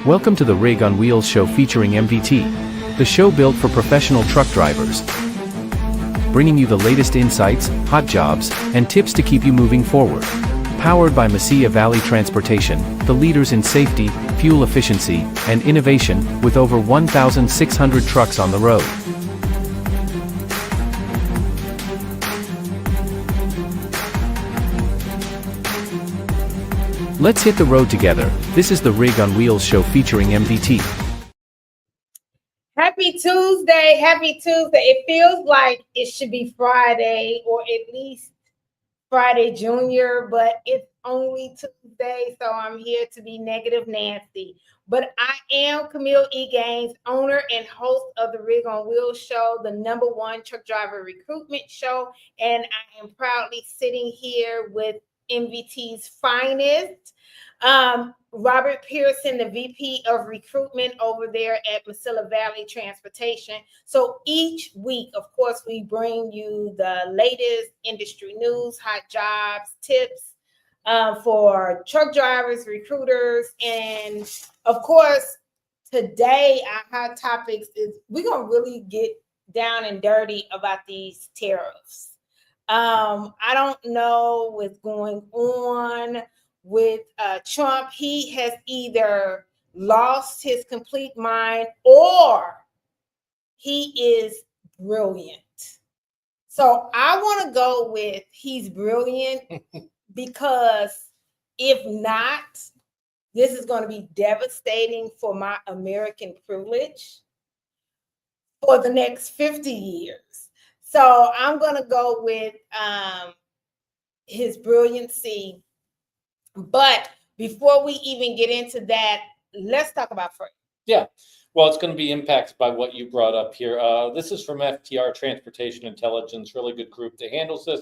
Welcome to the Rig on Wheels show featuring MVT, the show built for professional truck drivers, bringing you the latest insights, hot jobs, and tips to keep you moving forward. Powered by Mesilla Valley Transportation, the leaders in safety, fuel efficiency, and innovation, with over 1,600 trucks on the road. Let's hit the road together. This is the Rig on Wheels show featuring MVT. Happy Tuesday. Happy Tuesday. It feels like it should be Friday or at least Friday Junior, but it's only Tuesday, so I'm here to be negative Nancy. But I am KameelEGaines, owner and host of the Rig on Wheels show, the #1 truck driver recruitment show, and I am proudly sitting here with MVT's finest, Robert Pierson, the VP of recruitment over there at Mesilla Valley Transportation. So each week, of course, we bring you the latest industry news, hot jobs, tips for truck drivers, recruiters, and of course, today our hot topics is we're gonna really get down and dirty about these tariffs. I don't know what's going on with Trump. He has either lost his complete mind or he is brilliant. So I want to go with he's brilliant because if not, this is going to be devastating for my American privilege for the next 50 years. So I'm going to go with his brilliancy. But before we even get into that, let's talk about freight. Yeah, well, it's going to be impacted by what you brought up here. This is from FTR Transportation Intelligence, really good group that handles this.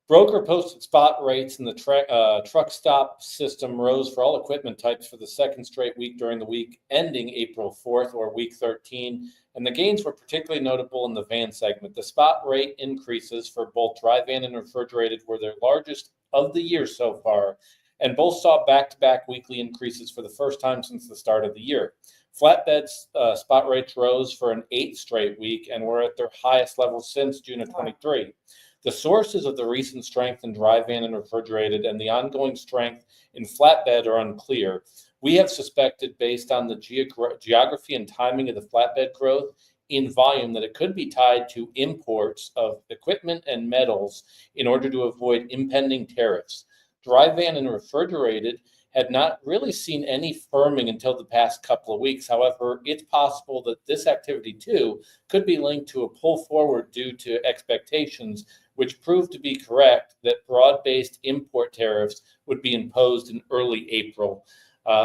Broker posted spot rates in the truck stop system rose for all equipment types for the second straight week during the week ending April 4th or week 13. And the gains were particularly notable in the van segment. The spot rate increases for both dry van and refrigerated were their largest of the year so far, and both saw back-to-back weekly increases for the first time since the start of the year. Flatbeds spot rates rose for an 8th straight week and were at their highest level since June of 23. The sources of the recent strength in dry van and refrigerated and the ongoing strength in flatbed are unclear. We have suspected, based on the geography and timing of the flatbed growth in volume, that it could be tied to imports of equipment and metals in order to avoid impending tariffs. Dry van and refrigerated had not really seen any firming until the past couple of weeks. However, it's possible that this activity too could be linked to a pull forward due to expectations, which proved to be correct, that broad-based import tariffs would be imposed in early April.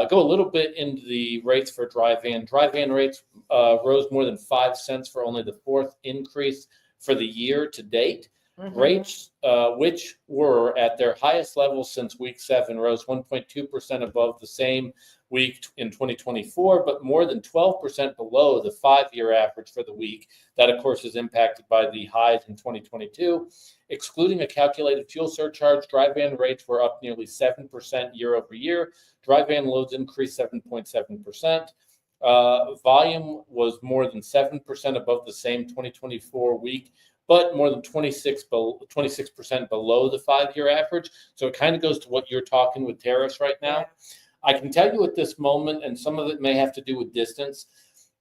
Go a little bit into the rates for dry van. Dry van rates rose more than 5 cents for only the 4th increase for the year to date. Mm-hmm. Rates, which were at their highest level since week 7, rose 1.2% above the same week in 2024, but more than 12% below the 5-year average for the week. That, of course, is impacted by the highs in 2022. Excluding a calculated fuel surcharge, dry van rates were up nearly 7% year over year. Dry van loads increased 7.7%. Volume was more than 7% above the same 2024 week, but more than 26% below the 5-year average. So it kind of goes to what you're talking with tariffs right now. Yeah. I can tell you at this moment, and some of it may have to do with distance,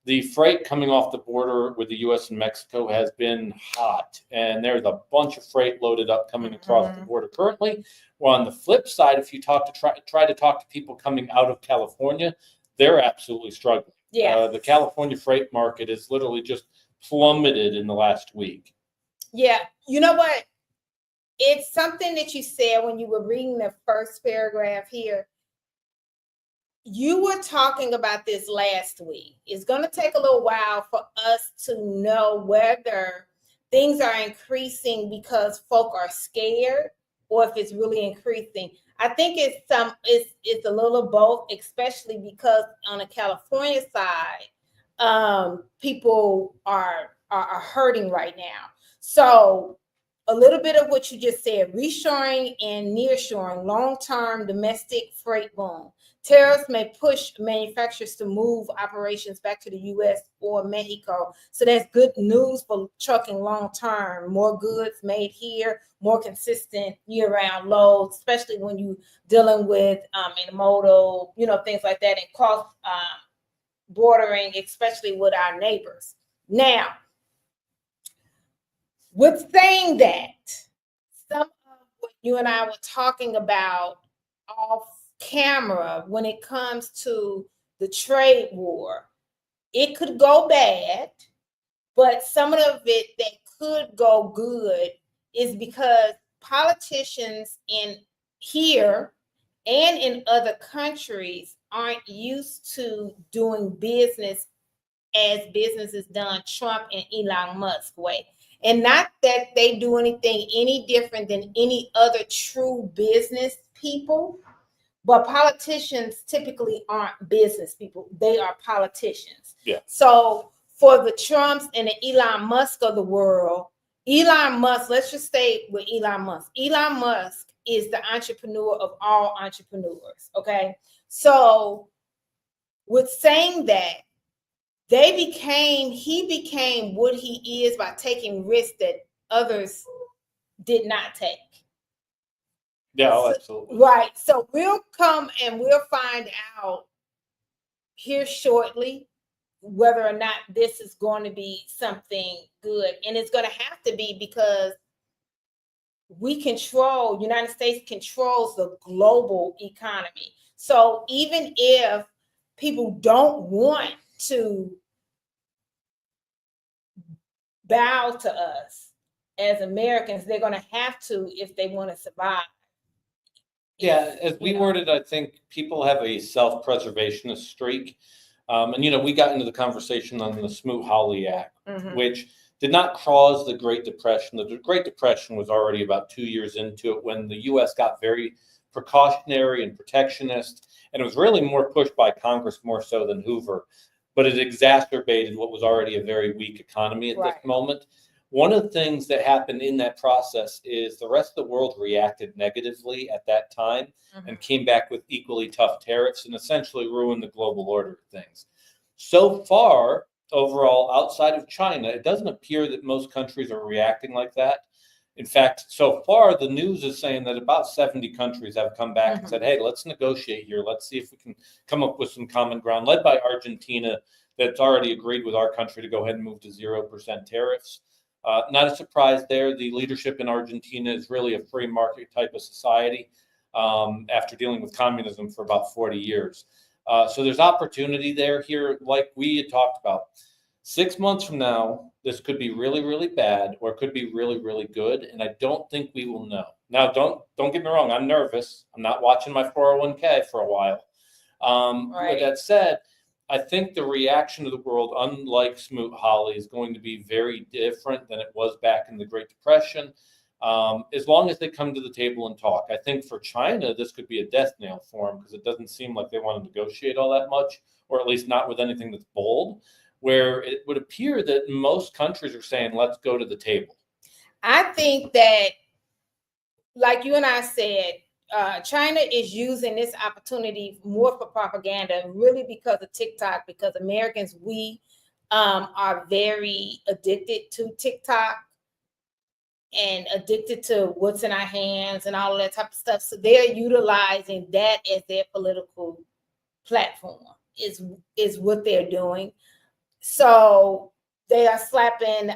the freight coming off the border with the U.S. and Mexico has been hot, and there's a bunch of freight loaded up coming across the border currently. Well, on the flip side, if you try to talk to people coming out of California, they're absolutely struggling. Yeah. The California freight market is literally just plummeted in the last week. Yeah, you know what? It's something that you said when you were reading the first paragraph here. You were talking about this last week. It's going to take a little while for us to know whether things are increasing because folk are scared or if it's really increasing. I think it's a little of both, especially because on the California side, people are hurting right now. So a little bit of what you just said, reshoring and nearshoring, long-term domestic freight boom. Tariffs may push manufacturers to move operations back to the U.S. or Mexico. So that's good news for trucking long term. More goods made here, more consistent year-round loads, especially when you're dealing with intermodal, things like that, and cross bordering, especially with our neighbors. Now, with saying that, some of what you and I were talking about off camera when it comes to the trade war, it could go bad, but some of it that could go good is because politicians in here and in other countries aren't used to doing business as business is done Trump and Elon Musk way. And not that they do anything any different than any other true business people, but politicians typically aren't business people. They are politicians. Yeah. So for the Trumps and the Elon Musk of the world, Elon Musk, let's just stay with Elon Musk. Elon Musk is the entrepreneur of all entrepreneurs, okay? So with saying that, he became what he is by taking risks that others did not take. Yeah, absolutely. Right. So we'll come and we'll find out here shortly whether or not this is going to be something good. And it's going to have to be because United States controls the global economy. So even if people don't want to bow to us as Americans, they're going to have to if they want to survive. Yeah, as we worded, I think people have a self-preservationist streak. And, we got into the conversation on the Smoot-Hawley Act, which did not cause the Great Depression. The Great Depression was already about 2 years into it when the U.S. got very precautionary and protectionist, and it was really more pushed by Congress more so than Hoover. But it exacerbated what was already a very weak economy at this moment. One of the things that happened in that process is the rest of the world reacted negatively at that time and came back with equally tough tariffs and essentially ruined the global order of things. So far, overall, outside of China, it doesn't appear that most countries are reacting like that. In fact, so far, the news is saying that about 70 countries have come back and said, hey, let's negotiate here. Let's see if we can come up with some common ground, led by Argentina, that's already agreed with our country to go ahead and move to 0% tariffs. Not a surprise there. The leadership in Argentina is really a free market type of society after dealing with communism for about 40 years. So there's opportunity there here, like we had talked about. 6 months from now, this could be really, really bad, or it could be really, really good, and I don't think we will know. Now, don't get me wrong. I'm nervous. I'm not watching my 401k for a while. With that said, I think the reaction of the world, unlike Smoot-Hawley, is going to be very different than it was back in the Great Depression, as long as they come to the table and talk. I think for China, this could be a death nail for them because it doesn't seem like they want to negotiate all that much, or at least not with anything that's bold, where it would appear that most countries are saying, let's go to the table. I think that, like you and I said, China is using this opportunity more for propaganda, really because of TikTok, because Americans, we are very addicted to TikTok and addicted to what's in our hands and all of that type of stuff. So they're utilizing that as their political platform is what they're doing. So they are slapping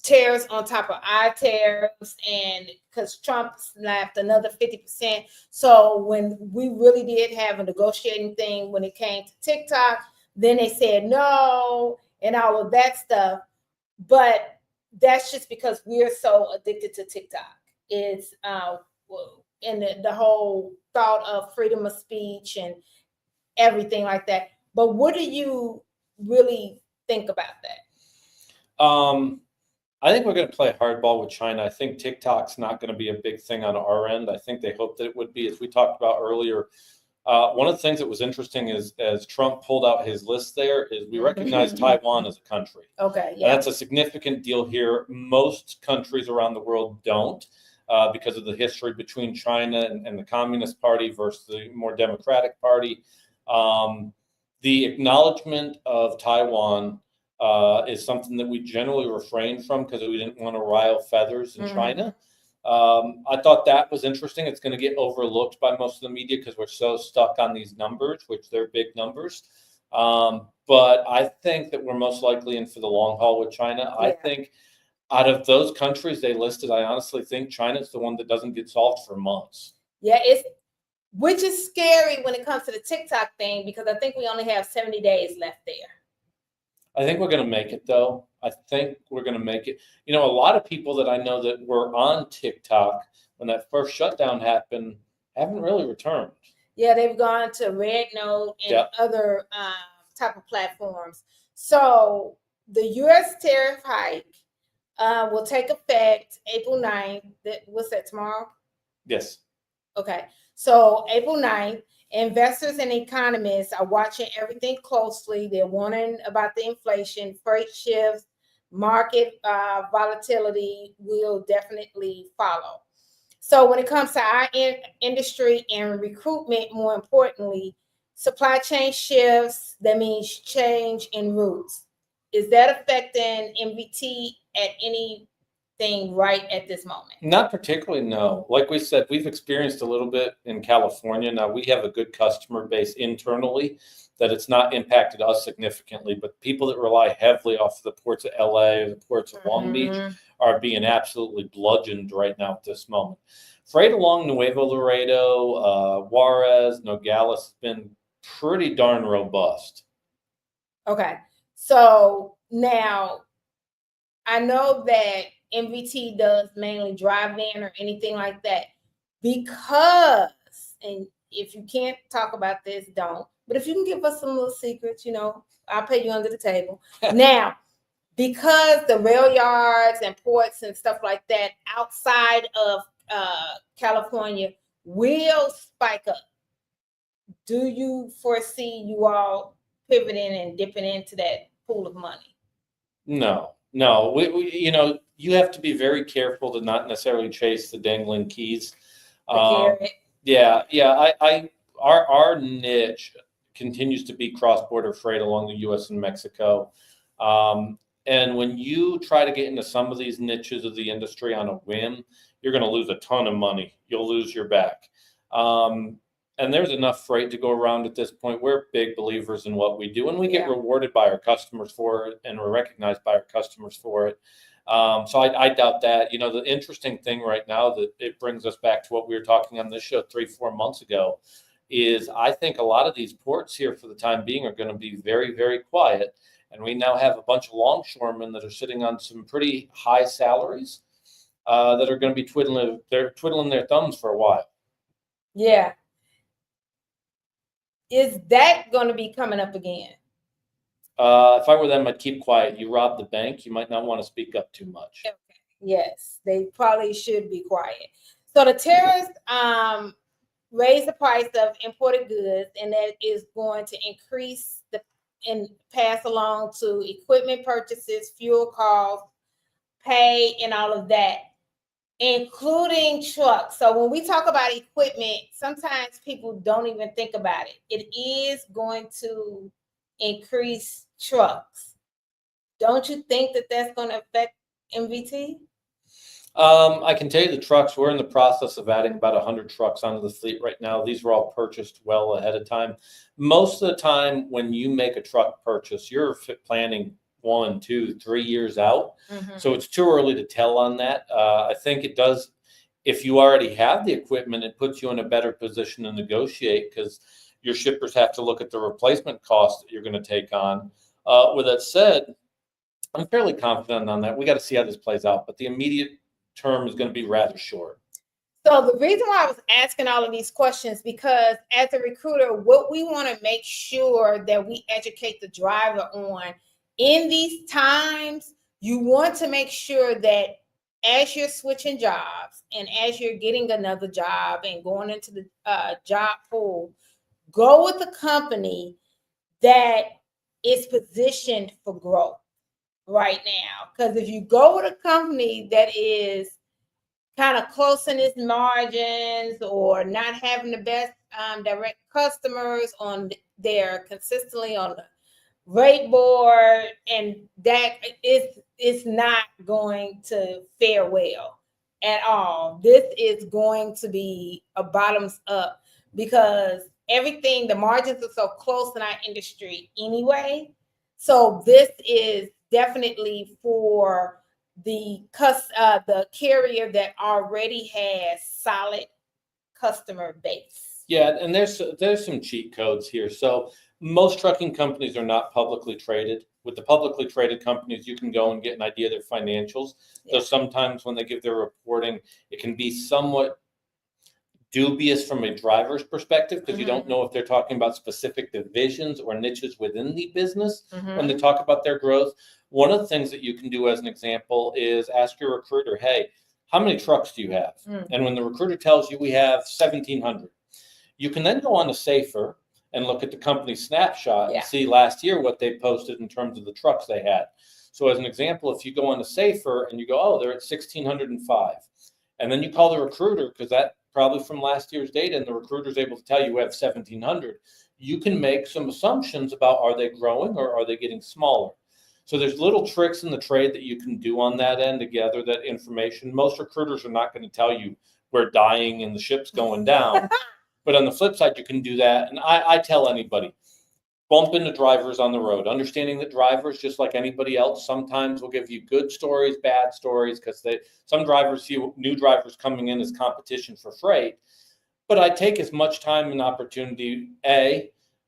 tariffs on top of our tariffs, and because Trump slapped another 50%. So when we really did have a negotiating thing when it came to TikTok, then they said no and all of that stuff. But that's just because we're so addicted to TikTok. It's and the whole thought of freedom of speech and everything like that. But what do you really think about that? I think we're going to play hardball with China. I think TikTok's not going to be a big thing on our end. I think they hoped that it would be, as we talked about earlier. One of the things that was interesting is, as Trump pulled out his list there, is we recognize Taiwan as a country. Okay, yeah. And that's a significant deal here. Most countries around the world don't. because of the history between China and the Communist Party versus the more Democratic Party. The acknowledgement of Taiwan is something that we generally refrain from because we didn't want to rile feathers in China. I thought that was interesting. It's going to get overlooked by most of the media because we're so stuck on these numbers, which they're big numbers. But I think that we're most likely in for the long haul with China. I think out of those countries they listed, I honestly think China's the one that doesn't get solved for months. Yeah, which is scary when it comes to the TikTok thing, because I think we only have 70 days left there. I think we're going to make it, though. I think we're going to make it. You know, a lot of people that I know that were on TikTok when that first shutdown happened haven't really returned. Yeah, they've gone to Red Note and other type of platforms. So the U.S. tariff hike will take effect April 9th. What's that, tomorrow? Yes. Okay. So April 9th, investors and economists are watching everything closely. They're warning about the inflation, freight shifts, market volatility will definitely follow. So when it comes to our industry and recruitment, more importantly, supply chain shifts, that means change in routes. Is that affecting MVT at anything right at this moment? Not particularly, no. Like we said, we've experienced a little bit in California. Now, we have a good customer base internally that it's not impacted us significantly, but people that rely heavily off the ports of LA or the ports of Long Beach are being absolutely bludgeoned right now at this moment. Freight along Nuevo Laredo, Juarez, Nogales has been pretty darn robust. Okay. So now I know that MVT does mainly drive-in or anything like that, because, and if you can't talk about this, don't. But if you can give us some little secrets, you know, I'll pay you under the table. Now, because the rail yards and ports and stuff like that outside of California will spike up, do you foresee you all pivoting and dipping into that pool of money? No. We you know, you have to be very careful to not necessarily chase the dangling keys. Our niche continues to be cross-border freight along the U.S. and Mexico. And when you try to get into some of these niches of the industry on a whim, you're going to lose a ton of money. You'll lose your back. And there's enough freight to go around at this point. We're big believers in what we do, and we get rewarded by our customers for it, and we're recognized by our customers for it. So I doubt that. You know, the interesting thing right now that it brings us back to what we were talking on this show 3-4 months ago is I think a lot of these ports here for the time being are going to be very, very quiet. And we now have a bunch of longshoremen that are sitting on some pretty high salaries that are going to be twiddling their thumbs for a while. Yeah. Is that going to be coming up again? If I were them, I'd keep quiet. You rob the bank, you might not want to speak up too much. Okay. Yes, they probably should be quiet. So the tariffs raise the price of imported goods, and that is going to increase and pass along to equipment purchases, fuel costs, pay, and all of that, including trucks. So when we talk about equipment, sometimes people don't even think about it. It is going to increase trucks. Don't you think that that's going to affect MVT? I can tell you the trucks, we're in the process of adding about 100 trucks onto the fleet right now. These were all purchased well ahead of time. Most of the time when you make a truck purchase, you're planning 1, 2, 3 years out. So it's too early to tell on that. I think it does, if you already have the equipment, it puts you in a better position to negotiate because your shippers have to look at the replacement cost that you're going to take on. With that said, I'm fairly confident on that. We got to see how this plays out, but the immediate term is going to be rather short. So the reason why I was asking all of these questions, because as a recruiter, what we want to make sure that we educate the driver on in these times, you want to make sure that as you're switching jobs and as you're getting another job and going into the job pool, go with a company that is positioned for growth right now. Because if you go with a company that is kind of closing his margins or not having the best direct customers on their consistently on the rate board, and that is not going to fare well at all. This is going to be a bottoms up because everything, the margins are so close in our industry anyway. So this is definitely for the carrier that already has solid customer base. Yeah, and there's some cheat codes here. So most trucking companies are not publicly traded. With the publicly traded companies, you can go and get an idea of their financials. Yeah. So sometimes when they give their reporting, it can be somewhat dubious from a driver's perspective because you don't know if they're talking about specific divisions or niches within the business when they talk about their growth. One of the things that you can do as an example is ask your recruiter, hey, how many trucks do you have? And when the recruiter tells you we have 1,700, you can then go on to Safer and look at the company snapshot and see last year what they posted in terms of the trucks they had. So as an example, if you go on to Safer and you go, oh, they're at 1,605, and then you call the recruiter because that probably from last year's data, and the recruiter is able to tell you we have 1,700, you can make some assumptions about are they growing or are they getting smaller. So there's little tricks in the trade that you can do on that end to gather that information. Most recruiters are not going to tell you we're dying and the ship's going down. But on the flip side, you can do that. And I tell anybody, bump into drivers on the road, understanding that drivers, just like anybody else, sometimes will give you good stories, bad stories, because some drivers see new drivers coming in as competition for freight. But I take as much time and opportunity,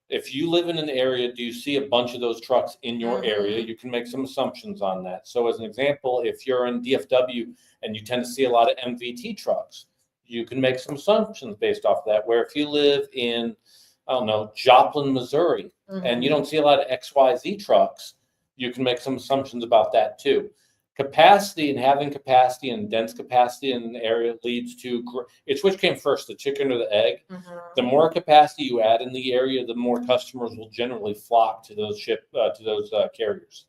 if you live in an area, do you see a bunch of those trucks in your area? You can make some assumptions on that. So as an example, if you're in DFW and you tend to see a lot of MVT trucks, you can make some assumptions based off of that. Where if you live in, I don't know, Joplin, Missouri, and you don't see a lot of XYZ trucks, you can make some assumptions about that too. Capacity and having capacity and dense capacity in an area leads to, it's which came first, the chicken or the egg. The more capacity you add in the area, the more customers will generally flock to those carriers.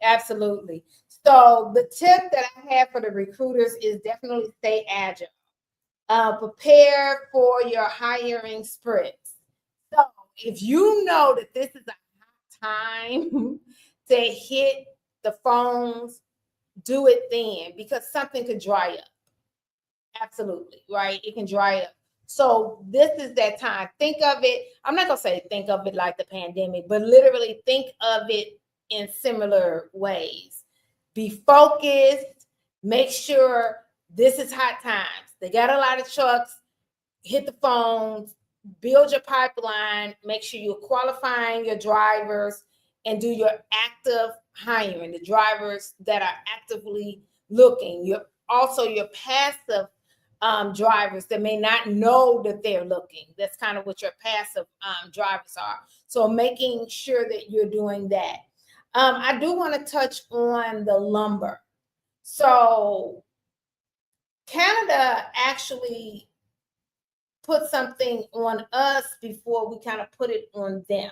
Absolutely. So the tip that I have for the recruiters is definitely stay agile. Prepare for your hiring sprints. So if you know that this is a hot time to hit the phones, do it then, because something could dry up. Absolutely, right? It can dry up. So this is that time. Think of it. I'm not going to say think of it like the pandemic, but literally think of it in similar ways. Be focused. Make sure this is hot times. They got a lot of trucks. Hit the phones. Build your pipeline. Make sure you're qualifying your drivers and do your active hiring, the drivers that are actively looking. Your passive drivers that may not know that they're looking. That's kind of what your passive drivers are. So making sure that you're doing that. I do want to touch on the lumber. So Canada actually put something on us before we kind of put it on them.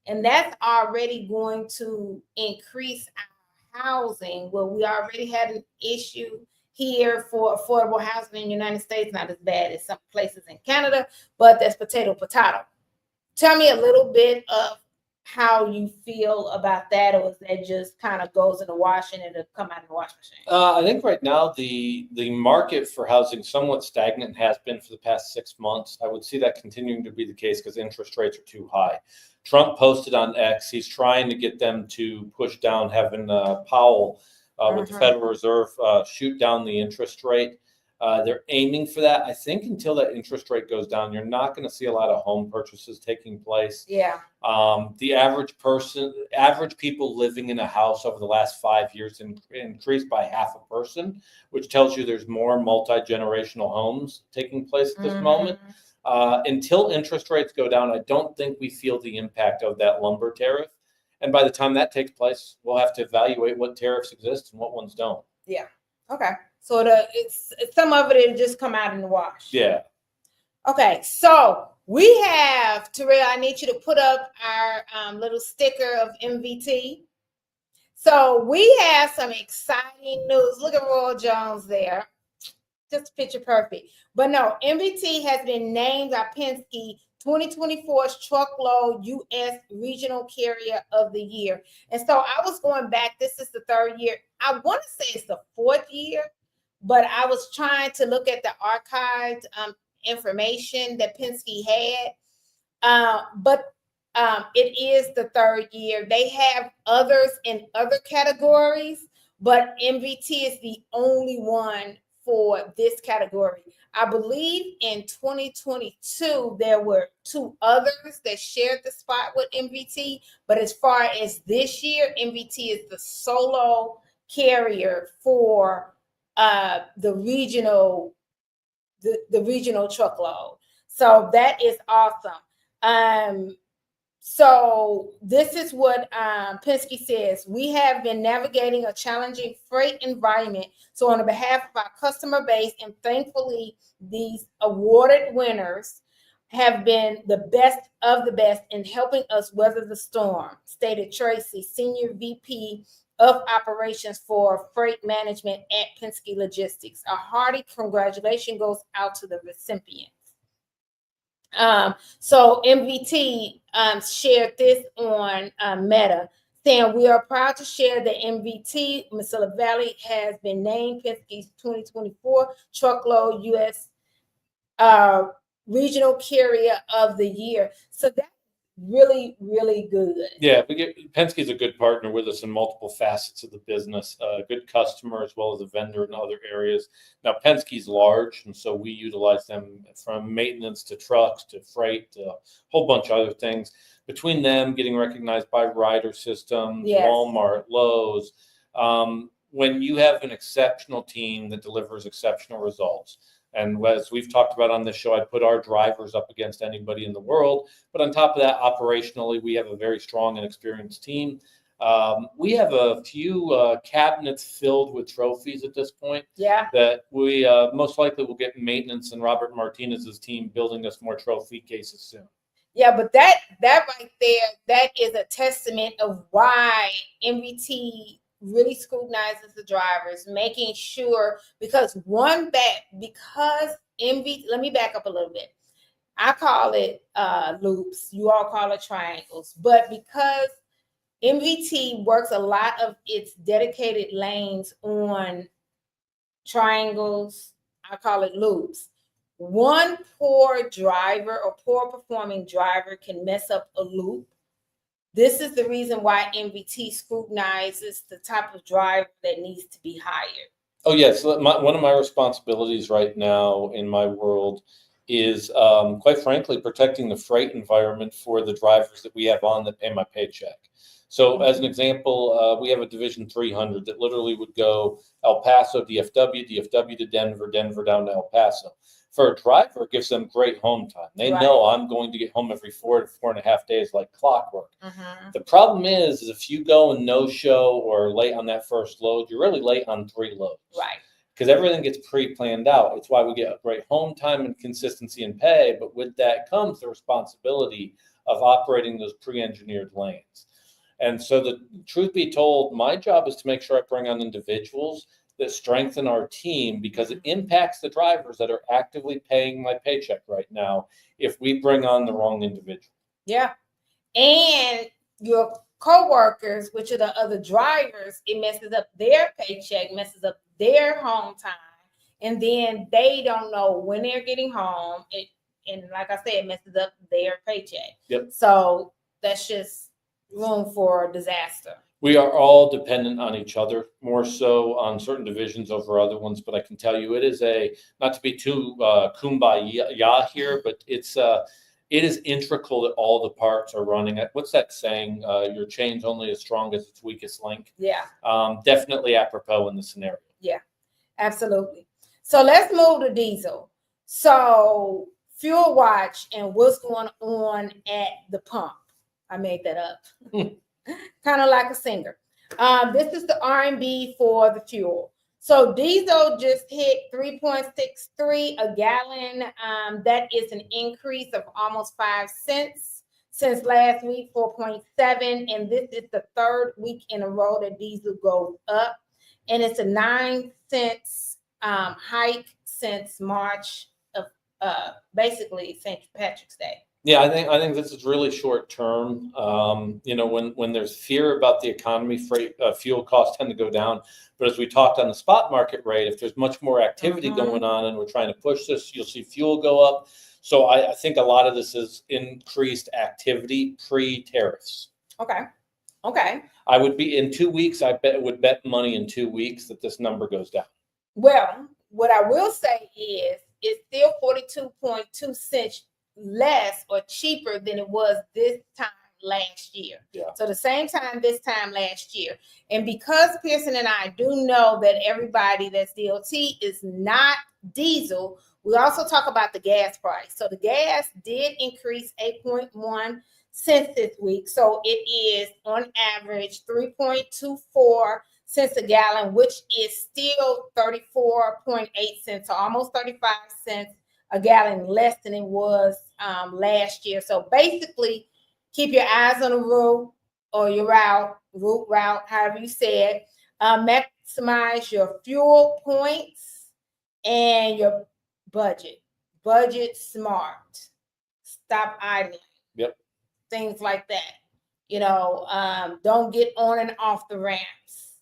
And that's already going to increase our housing. Well, we already had an issue here for affordable housing in the United States, not as bad as some places in Canada, but that's potato. Tell me a little bit of how you feel about that, or is that just kind of goes in the wash and it'll come out in the wash machine? I think right now the market for housing somewhat stagnant, has been for the past 6 months. I would see that continuing to be the case because interest rates are too high. Trump posted on X, he's trying to get them to push down, having Powell with the Federal Reserve shoot down the interest rate. They're aiming for that. I think until that interest rate goes down, you're not going to see a lot of home purchases taking place. Yeah. The average people living in a house over the last 5 years increased by half a person, which tells you there's more multi-generational homes taking place at this moment. Until interest rates go down, I don't think we feel the impact of that lumber tariff. And by the time that takes place, we'll have to evaluate what tariffs exist and what ones don't. Yeah. Okay. So some of it will just come out in the wash. Yeah. Okay. So we have, Terrell, I need you to put up our little sticker of MVT. So we have some exciting news. Look at Royal Jones there. just picture perfect. But no, MVT has been named by Penske 2024's Truckload U.S. Regional Carrier of the Year. And so I was going back. This is the third year. I want to say it's the fourth year, but I was trying to look at the archived information that Penske had. But it is the third year. They have others in other categories, but MVT is the only one for this category. I believe in 2022, there were two others that shared the spot with MVT, but as far as this year, MVT is the solo carrier for the regional truckload. So that is awesome. So this is what Penske says. We have been navigating a challenging freight environment. So on behalf of our customer base, and thankfully these awarded winners have been the best of the best in helping us weather the storm, stated Tracy, Senior VP of Operations for Freight Management at Penske Logistics. A hearty congratulations goes out to the recipients. So MVT shared this on Meta, saying, we are proud to share that MVT, Mesilla Valley, has been named Penske's 2024 Truckload U.S. Regional Carrier of the Year. So that's really, really good. Yeah, Penske's a good partner with us in multiple facets of the business, good customer as well as a vendor in other areas. Now, Penske's large, and so we utilize them from maintenance to trucks to freight to a whole bunch of other things. Between them, getting recognized by Ryder Systems, yes, Walmart, Lowe's, when you have an exceptional team that delivers exceptional results. And as we've talked about on this show, I'd put our drivers up against anybody in the world. But on top of that, operationally, we have a very strong and experienced team. We have a few cabinets filled with trophies at this point. Yeah. That we most likely will get maintenance and Robert Martinez's team building us more trophy cases soon. Yeah, but that right there, that is a testament of why MVT really scrutinizes the drivers, making sure, because let me back up a little bit. I call it loops, you all call it triangles, but because MVT works a lot of its dedicated lanes on triangles, I call it loops. One poor driver or poor performing driver can mess up a loop. This is the reason why MVT scrutinizes the type of driver that needs to be hired. Oh, yes. One of my responsibilities right now in my world is, quite frankly, protecting the freight environment for the drivers that we have on that pay my paycheck. So as an example, we have a Division 300 that literally would go El Paso, DFW to Denver, Denver down to El Paso. For a driver, it gives them great home time. They know I'm going to get home every 4 to 4.5 days like clockwork. The problem is if you go and no show or late on that first load, you're really late on 3 loads. Right. Because everything gets pre-planned out. It's why we get a great home time and consistency in pay. But with that comes the responsibility of operating those pre-engineered lanes. And so the truth be told, my job is to make sure I bring on individuals that strengthen our team, because it impacts the drivers that are actively paying my paycheck right now if we bring on the wrong individual. Yeah. And your co-workers, which are the other drivers, it messes up their paycheck, messes up their home time. And then they don't know when they're getting home. And like I said, it messes up their paycheck. Yep. So that's just room for disaster. We are all dependent on each other, more so on certain divisions over other ones. But I can tell you, it is not to be too kumbaya here, but it is integral that all the parts are running. What's that saying? Your chain's only as strong as its weakest link. Yeah. Definitely apropos in the scenario. Yeah, absolutely. So let's move to diesel. So fuel watch and what's going on at the pump. I made that up. Kind of like a singer. This is the R&B for the fuel. So diesel just hit 3.63 a gallon. That is an increase of almost 5 cents since last week, 4.7. And this is the third week in a row that diesel goes up. And it's a 9 cents hike since March of basically St. Patrick's Day. Yeah, I think this is really short term. When there's fear about the economy, freight fuel costs tend to go down. But as we talked on the spot market rate, if there's much more activity going on and we're trying to push this, you'll see fuel go up. So I think a lot of this is increased activity pre-tariffs. Okay. I would be in 2 weeks. Would bet money in 2 weeks that this number goes down. Well, what I will say is it's still 42.2 cents less or cheaper than it was this time last year. Yeah. So the same time this time last year. And because Pierson and I do know that everybody that's DOT is not diesel, we also talk about the gas price. So the gas did increase 8.1 cents this week. So it is on average 3.24 cents a gallon, which is still 34.8 cents, so almost 35 cents a gallon less than it was last year. So basically, keep your eyes on the route or your route, however you say it. Maximize your fuel points and your budget. Budget smart. Stop idling. Yep. Things like that. Don't get on and off the ramps.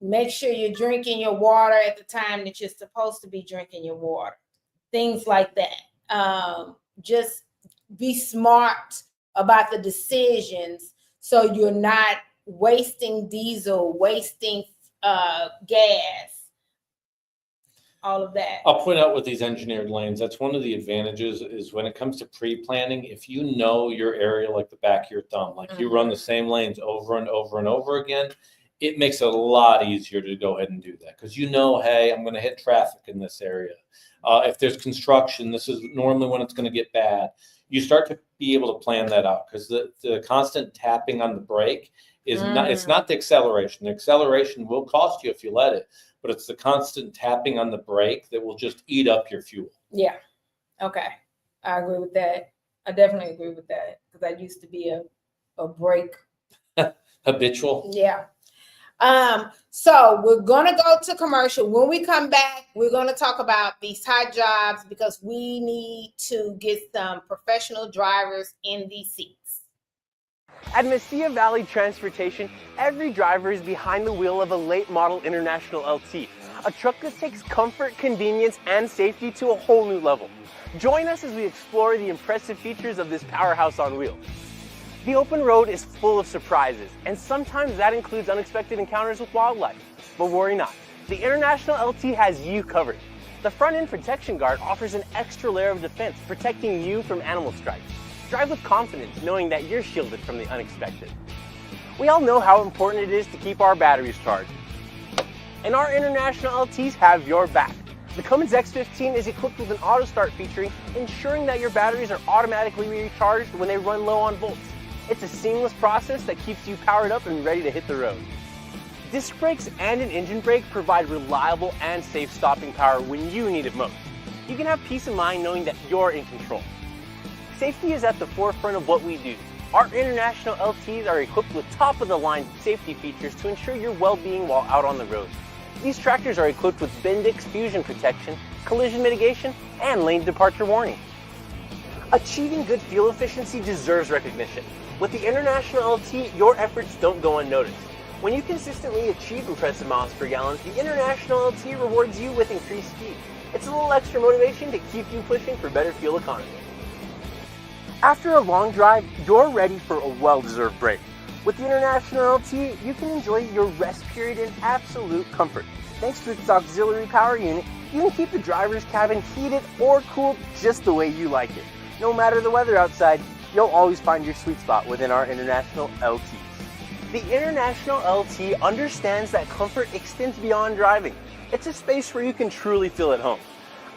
Make sure you're drinking your water at the time that you're supposed to be drinking your water. Things like that. Just be smart about the decisions so you're not wasting diesel, wasting gas, all of that. I'll point out with these engineered lanes, that's one of the advantages is when it comes to pre-planning, if you know your area like the back of your thumb, like you run the same lanes over and over and over again, it makes it a lot easier to go ahead and do that because hey, I'm going to hit traffic in this area. If there's construction, this is normally when it's going to get bad. You start to be able to plan that out because the constant tapping on the brake is it's not the acceleration. The acceleration will cost you if you let it, but it's the constant tapping on the brake that will just eat up your fuel. Yeah. Okay. I agree with that. I definitely agree with that because I used to be a brake habitual. Yeah. So we're gonna go to commercial. When we come back, we're gonna talk about these hot jobs because we need to get some professional drivers in these seats. At Mesilla Valley Transportation, every driver is behind the wheel of a late model International LT, a truck that takes comfort, convenience, and safety to a whole new level. Join us as we explore the impressive features of this powerhouse on wheels. The open road is full of surprises, and sometimes that includes unexpected encounters with wildlife. But worry not, the International LT has you covered. The front end protection guard offers an extra layer of defense, protecting you from animal strikes. Drive with confidence, knowing that you're shielded from the unexpected. We all know how important it is to keep our batteries charged, and our International LTs have your back. The Cummins X15 is equipped with an auto start feature, ensuring that your batteries are automatically recharged when they run low on volts. It's a seamless process that keeps you powered up and ready to hit the road. Disc brakes and an engine brake provide reliable and safe stopping power when you need it most. You can have peace of mind knowing that you're in control. Safety is at the forefront of what we do. Our International LTs are equipped with top-of-the-line safety features to ensure your well-being while out on the road. These tractors are equipped with Bendix fusion protection, collision mitigation, and lane departure warning. Achieving good fuel efficiency deserves recognition. With the International LT, your efforts don't go unnoticed. When you consistently achieve impressive miles per gallon, the International LT rewards you with increased speed. It's a little extra motivation to keep you pushing for better fuel economy. After a long drive, you're ready for a well-deserved break. With the International LT, you can enjoy your rest period in absolute comfort. Thanks to its auxiliary power unit, you can keep the driver's cabin heated or cooled just the way you like it. No matter the weather outside, you'll always find your sweet spot within our International LTs. The International LT understands that comfort extends beyond driving. It's a space where you can truly feel at home.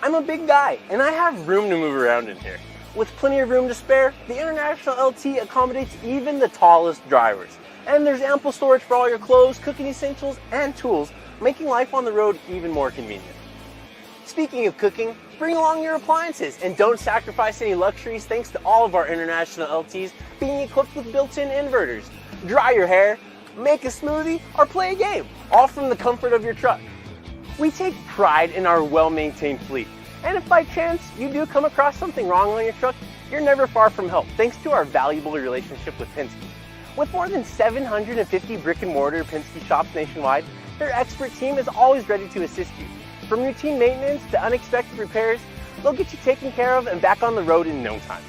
I'm a big guy, and I have room to move around in here. With plenty of room to spare, the International LT accommodates even the tallest drivers. And there's ample storage for all your clothes, cooking essentials, and tools, making life on the road even more convenient. Speaking of cooking, bring along your appliances and don't sacrifice any luxuries thanks to all of our International LTs being equipped with built-in inverters. Dry your hair, make a smoothie, or play a game, all from the comfort of your truck. We take pride in our well-maintained fleet. And if by chance you do come across something wrong on your truck, you're never far from help thanks to our valuable relationship with Penske. With more than 750 brick-and-mortar Penske shops nationwide, their expert team is always ready to assist you. From routine maintenance to unexpected repairs, they'll get you taken care of and back on the road in no time.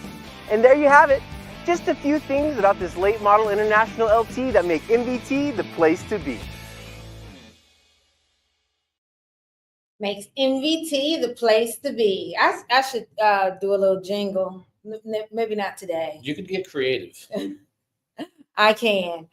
And there you have it. Just a few things about this late model International LT that make MVT the place to be. Makes MVT the place to be. I should do a little jingle. Maybe not today. You could get creative. I can.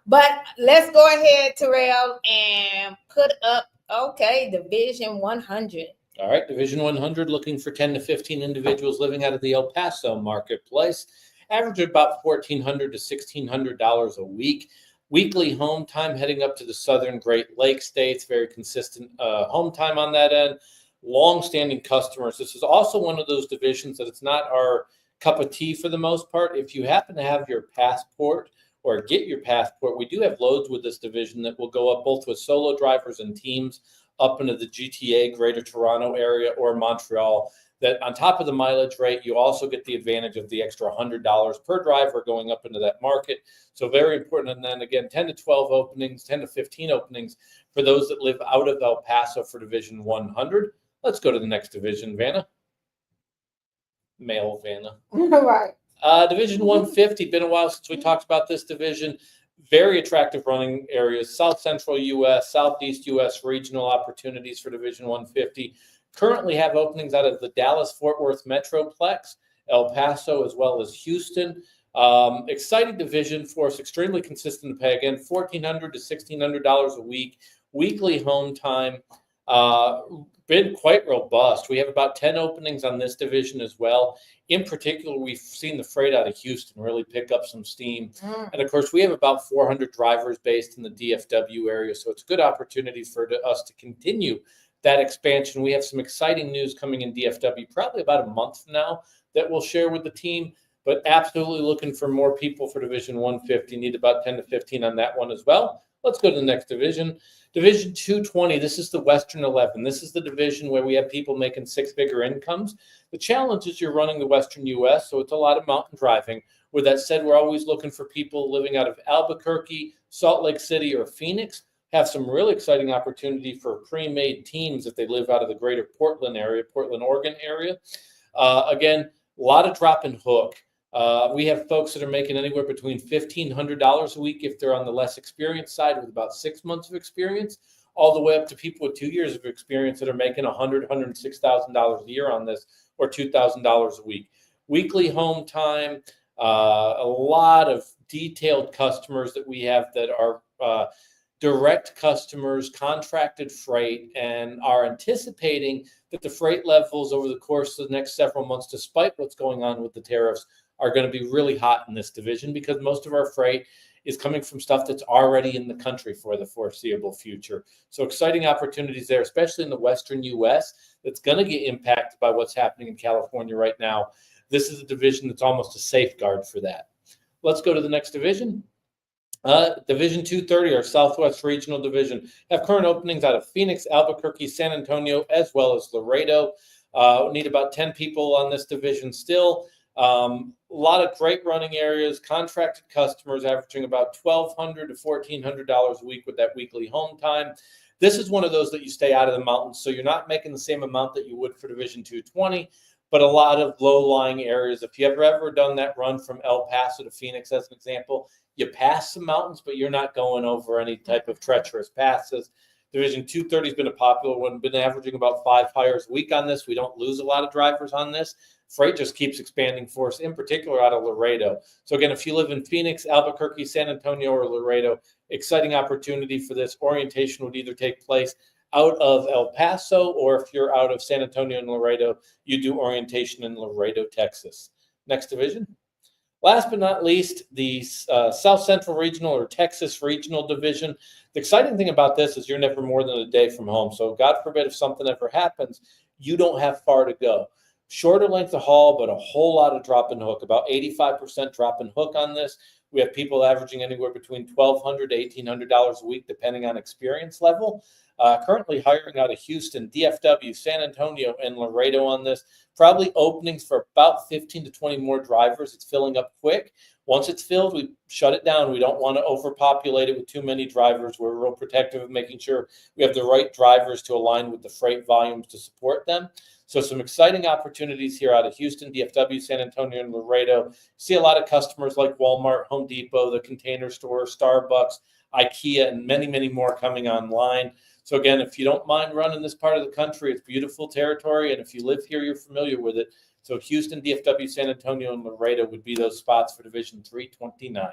But let's go ahead, Terrell, and put up, okay, Division 100. All right, Division 100, looking for 10 to 15 individuals living out of the El Paso marketplace. Average about $1,400 to $1,600 a week. Weekly home time heading up to the southern Great Lakes states. Very consistent home time on that end. Long-standing customers. This is also one of those divisions that it's not our cup of tea for the most part. If you happen to have your passport or get your passport, we do have loads with this division that will go up both with solo drivers and teams up into the GTA, Greater Toronto area, or Montreal. That on top of the mileage rate, you also get the advantage of the extra $100 per driver going up into that market. So very important. And then again, 10 to 12 openings, 10 to 15 openings for those that live out of El Paso for Division 100. Let's go to the next division, Vanna. Male Vanna. Right. Division 150, been a while since we talked about this division. Very attractive running areas, South Central U.S., Southeast U.S. regional opportunities for Division 150. Currently have openings out of the Dallas-Fort Worth Metroplex, El Paso, as well as Houston. Exciting division for us, extremely consistent to pay. Again, $1,400 to $1,600 a week. Weekly home time, been quite robust. We have about 10 openings on this division as well. In particular, we've seen the freight out of Houston really pick up some steam. And of course, we have about 400 drivers based in the DFW area. So it's a good opportunity for us to continue that expansion. We have some exciting news coming in DFW, probably about a month from now, that we'll share with the team, but absolutely looking for more people for Division 150. Need about 10 to 15 on that one as well. Let's go to the next division. Division 220, this is the Western 11. This is the division where we have people making six-figure incomes. The challenge is you're running the Western U.S., so it's a lot of mountain driving. With that said, we're always looking for people living out of Albuquerque, Salt Lake City, or Phoenix. Have some really exciting opportunity for pre-made teams if they live out of the greater Portland area, Portland, Oregon area. Again, a lot of drop and hook. We have folks that are making anywhere between $1,500 a week if they're on the less experienced side with about 6 months of experience, all the way up to people with 2 years of experience that are making $100,000, $106,000 a year on this, or $2,000 a week. Weekly home time, a lot of detailed customers that we have that are direct customers, contracted freight, and are anticipating that the freight levels over the course of the next several months, despite what's going on with the tariffs, are going to be really hot in this division because most of our freight is coming from stuff that's already in the country for the foreseeable future. So exciting opportunities there, especially in the Western U.S. that's going to get impacted by what's happening in California right now. This is a division that's almost a safeguard for that. Let's go to the next division. Division 230, our Southwest Regional Division, have current openings out of Phoenix, Albuquerque, San Antonio, as well as Laredo. Need about 10 people on this division still. A lot of great running areas, contracted customers averaging about $1,200 to $1,400 a week with that weekly home time. This is one of those that you stay out of the mountains, so you're not making the same amount that you would for Division 220, but a lot of low-lying areas. If you've ever done that run from El Paso to Phoenix, as an example, you pass some mountains, but you're not going over any type of treacherous passes. Division 230 has been a popular one, been averaging about 5 hires a week on this. We don't lose a lot of drivers on this. Freight just keeps expanding for us, in particular out of Laredo. So again, if you live in Phoenix, Albuquerque, San Antonio, or Laredo, exciting opportunity for this. Orientation would either take place out of El Paso, or if you're out of San Antonio and Laredo, you do orientation in Laredo, Texas. Next division. Last but not least, the South Central Regional or Texas Regional Division. The exciting thing about this is you're never more than a day from home. So God forbid if something ever happens, you don't have far to go. Shorter length of haul, but a whole lot of drop and hook, about 85% drop and hook on this. We have people averaging anywhere between $1,200 to $1,800 a week, depending on experience level. Currently hiring out of Houston, DFW, San Antonio, and Laredo on this. Probably openings for about 15 to 20 more drivers. It's filling up quick. Once it's filled, we shut it down. We don't want to overpopulate it with too many drivers. We're real protective of making sure we have the right drivers to align with the freight volumes to support them. So some exciting opportunities here out of Houston, DFW, San Antonio, and Laredo. See a lot of customers like Walmart, Home Depot, the Container Store, Starbucks, IKEA, and many, many more coming online. So again, if you don't mind running this part of the country, it's beautiful territory. And if you live here, you're familiar with it. So Houston, DFW, San Antonio, and Laredo would be those spots for Division 329.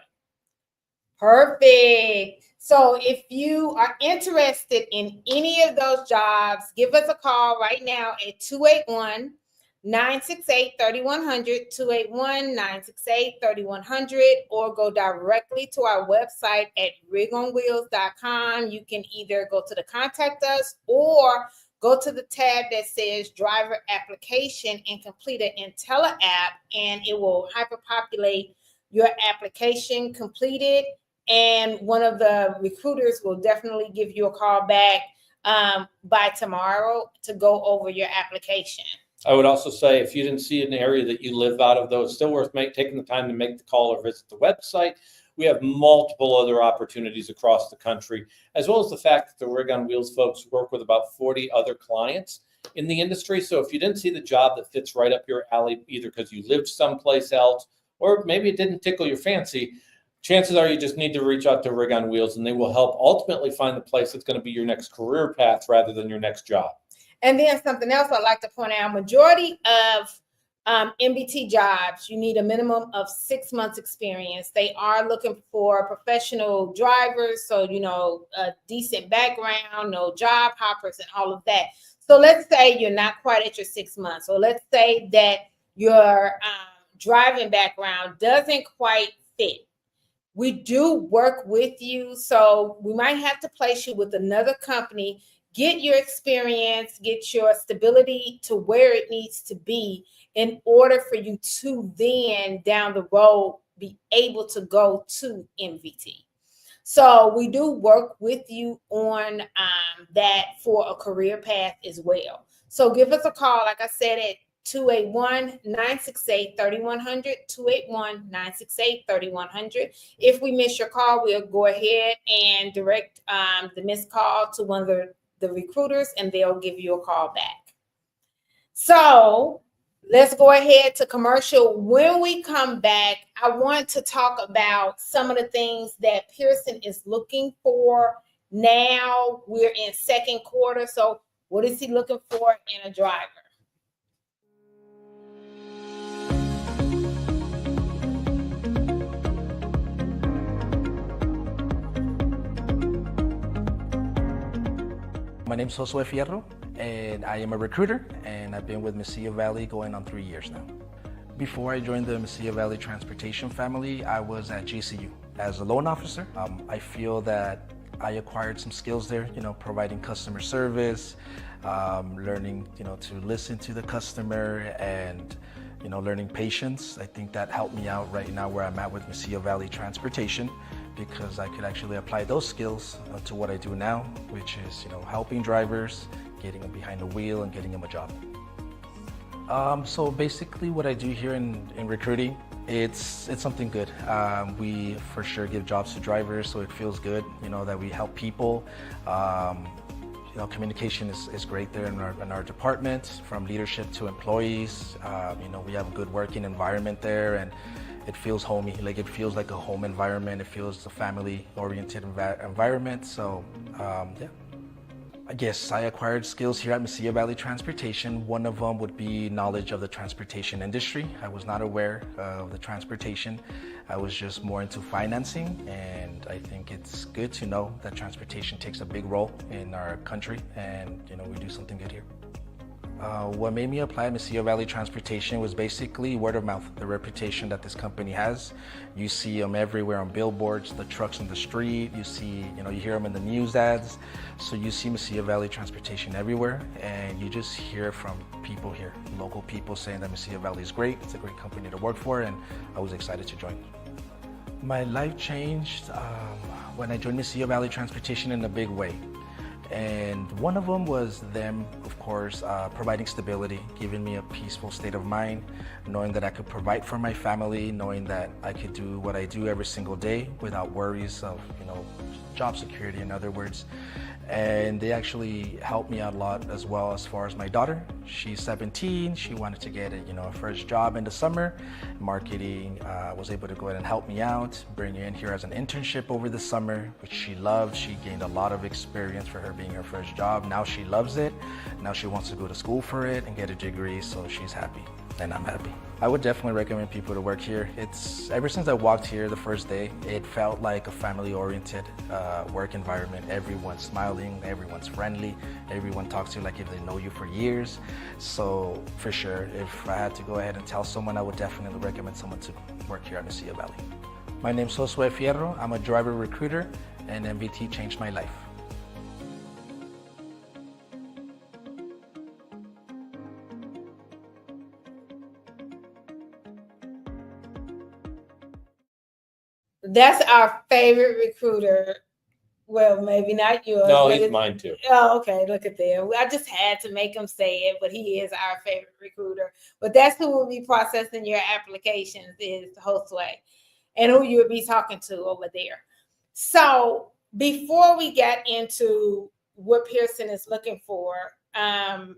Perfect. So if you are interested in any of those jobs, give us a call right now at 281-968-3100, 281-968-3100, or go directly to our website at rigonwheels.com. You can either go to the contact us or go to the tab that says driver application and complete an Intella app, and it will hyperpopulate your application completed. And one of the recruiters will definitely give you a call back by tomorrow to go over your application. I would also say if you didn't see an area that you live out of, though, it's still worth taking the time to make the call or visit the website. We have multiple other opportunities across the country, as well as the fact that the Rig on Wheels folks work with about 40 other clients in the industry. So if you didn't see the job that fits right up your alley, either because you lived someplace else or maybe it didn't tickle your fancy, chances are you just need to reach out to Rig on Wheels, and they will help ultimately find the place that's going to be your next career path rather than your next job. And then something else I'd like to point out, majority of MVT jobs, you need a minimum of 6 months experience. They are looking for professional drivers, so, a decent background, no job hoppers and all of that. So let's say you're not quite at your 6 months. So let's say that your driving background doesn't quite fit. We do work with you, so we might have to place you with another company, get your experience, get your stability to where it needs to be in order for you to then down the road be able to go to MVT. So we do work with you on that for a career path as well. So give us a call, like I said, at 281-968-3100, 281-968-3100. If we miss your call, we'll go ahead and direct the missed call to one of the recruiters, and they'll give you a call back. So let's go ahead to commercial. When we come back, I want to talk about some of the things that Pierson is looking for now. We're in second quarter, so what is he looking for in a driver? My name is Josue Fierro, and I am a recruiter, and I've been with Mesilla Valley going on 3 years now. Before I joined the Mesilla Valley Transportation family, I was at GCU as a loan officer. I feel that I acquired some skills there, providing customer service, learning, to listen to the customer, and learning patience. I think that helped me out right now where I'm at with Mesilla Valley Transportation, because I could actually apply those skills to what I do now, which is, helping drivers, getting them behind the wheel and getting them a job. So basically what I do here in recruiting, it's something good. We for sure give jobs to drivers, so it feels good, that we help people. Communication is great there in our department, from leadership to employees. We have a good working environment there, and it feels homey. Like, it feels like a home environment. It feels a family-oriented environment. So, yeah. I guess I acquired skills here at Mesilla Valley Transportation. One of them would be knowledge of the transportation industry. I was not aware of the transportation. I was just more into financing, and I think it's good to know that transportation takes a big role in our country, and we do something good here. What made me apply at Mesilla Valley Transportation was basically word of mouth, the reputation that this company has. You see them everywhere on billboards, the trucks on the street, you hear them in the news ads. So you see Mesilla Valley Transportation everywhere, and you just hear from people here, local people saying that Mesilla Valley is great, it's a great company to work for, and I was excited to join. My life changed when I joined Mesilla Valley Transportation in a big way. And one of them was them, of course, providing stability, giving me a peaceful state of mind, knowing that I could provide for my family, knowing that I could do what I do every single day without worries of, job security, in other words. And they actually helped me out a lot as well as far as my daughter. She's 17. She wanted to get a first job in the summer. Marketing was able to go ahead and help me out, bring her in here as an internship over the summer, which she loved. She gained a lot of experience for her being her first job. Now she loves it. Now she wants to go to school for it and get a degree, so she's happy and I'm happy. I would definitely recommend people to work here. It's ever since I walked here the first day, it felt like a family-oriented work environment. Everyone's smiling, everyone's friendly, everyone talks to you like if they know you for years. So for sure, if I had to go ahead and tell someone, I would definitely recommend someone to work here at Mesilla Valley. My name's Josue Fierro. I'm a driver recruiter, and MVT changed my life. That's our favorite recruiter. Well, maybe not yours. No, he's mine too. Oh, okay. Look at them. I just had to make him say it, but he is our favorite recruiter. But that's who will be processing your applications is Josue, and who you'll be talking to over there. So before we get into what Pierson is looking for,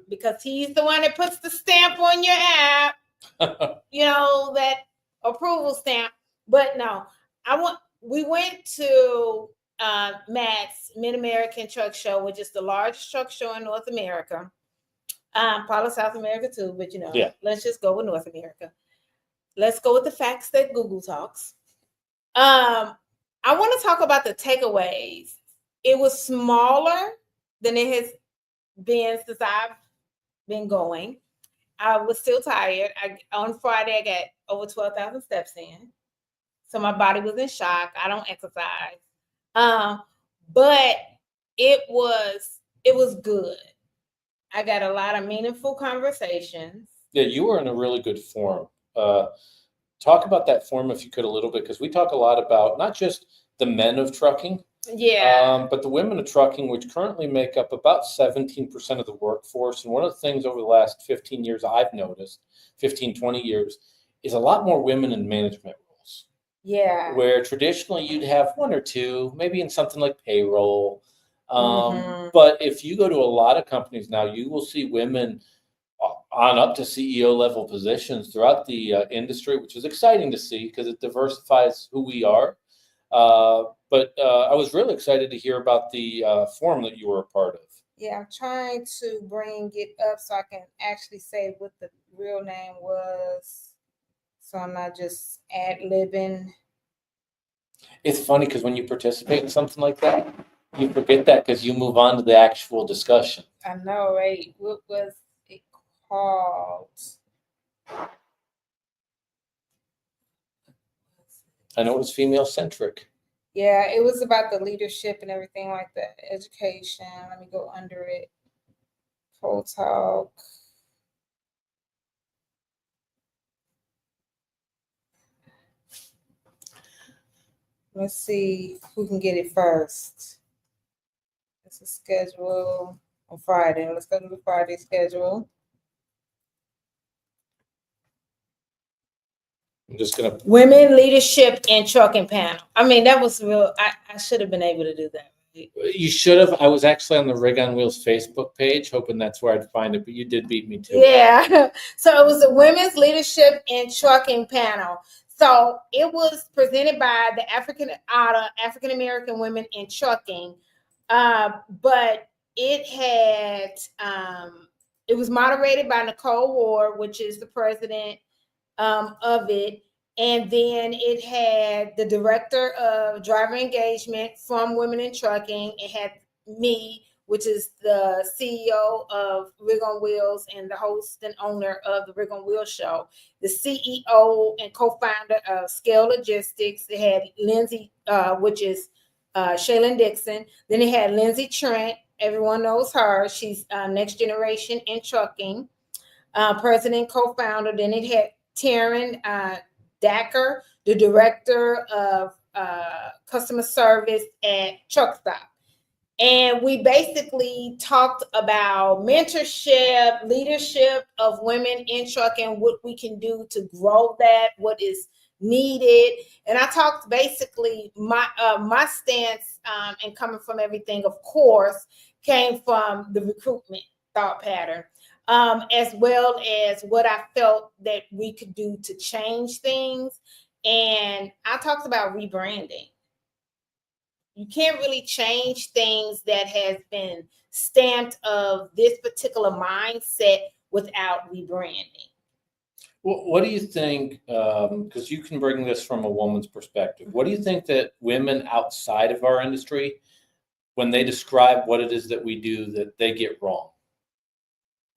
because he's the one that puts the stamp on your app, that approval stamp. But no. We went to Matt's Mid-American Truck Show, which is the largest truck show in North America. Probably South America too, but let's just go with North America. Let's go with the facts that Google talks. I want to talk about the takeaways. It was smaller than it has been since I've been going. I was still tired. On Friday, I got over 12,000 steps in. So my body was in shock. I don't exercise. But it was good. I got a lot of meaningful conversations. Yeah, you were in a really good forum. Talk about that forum if you could a little bit, because we talk a lot about not just the men of trucking, but the women of trucking, which currently make up about 17% of the workforce. And one of the things over the last 15 years I've noticed, 15, 20 years, is a lot more women in management roles. Yeah. Where traditionally you'd have one or two, maybe in something like payroll. But if you go to a lot of companies now, you will see women on up to CEO level positions throughout the industry, which is exciting to see because it diversifies who we are. But I was really excited to hear about the forum that you were a part of. Yeah, I'm trying to bring it up so I can actually say what the real name was. So I'm not just ad-libbing. It's funny because when you participate in something like that, you forget that because you move on to the actual discussion. I know, right? What was it called? I know it was female-centric. Yeah, it was about the leadership and everything like that. Education. Let me go under it. Full talk. Let's see who can get it first. This is schedule on Friday. Let's go to the Friday schedule. I'm just going to... Women Leadership and Trucking Panel. I mean, that was real. I should have been able to do that. You should have. I was actually on the Rig on Wheels Facebook page, hoping that's where I'd find it, but you did beat me too. Yeah. So it was the Women's Leadership and Trucking Panel. So it was presented by the African American women in trucking, but it had it was moderated by Nicole Ward, which is the president of it, and then it had the director of driver engagement from Women in Trucking. It had me, which is the CEO of Rig on Wheels and the host and owner of the Rig on Wheels show, the CEO and co-founder of Scale Logistics. It had Lindsay, which is Shaylin Dixon. Then it had Lindsay Trent. Everyone knows her. She's Next Generation in Trucking, president, co-founder. Then it had Taryn Dacker, the director of customer service at Truck Stop. And we basically talked about mentorship, leadership of women in trucking, what we can do to grow that, what is needed. And I talked basically my stance and coming from everything, of course, came from the recruitment thought pattern, as well as what I felt that we could do to change things. And I talked about rebranding. You can't really change things that has been stamped of this particular mindset without rebranding. Well, what do you think, because you can bring this from a woman's perspective, what do you think that women outside of our industry, when they describe what it is that we do, that they get wrong?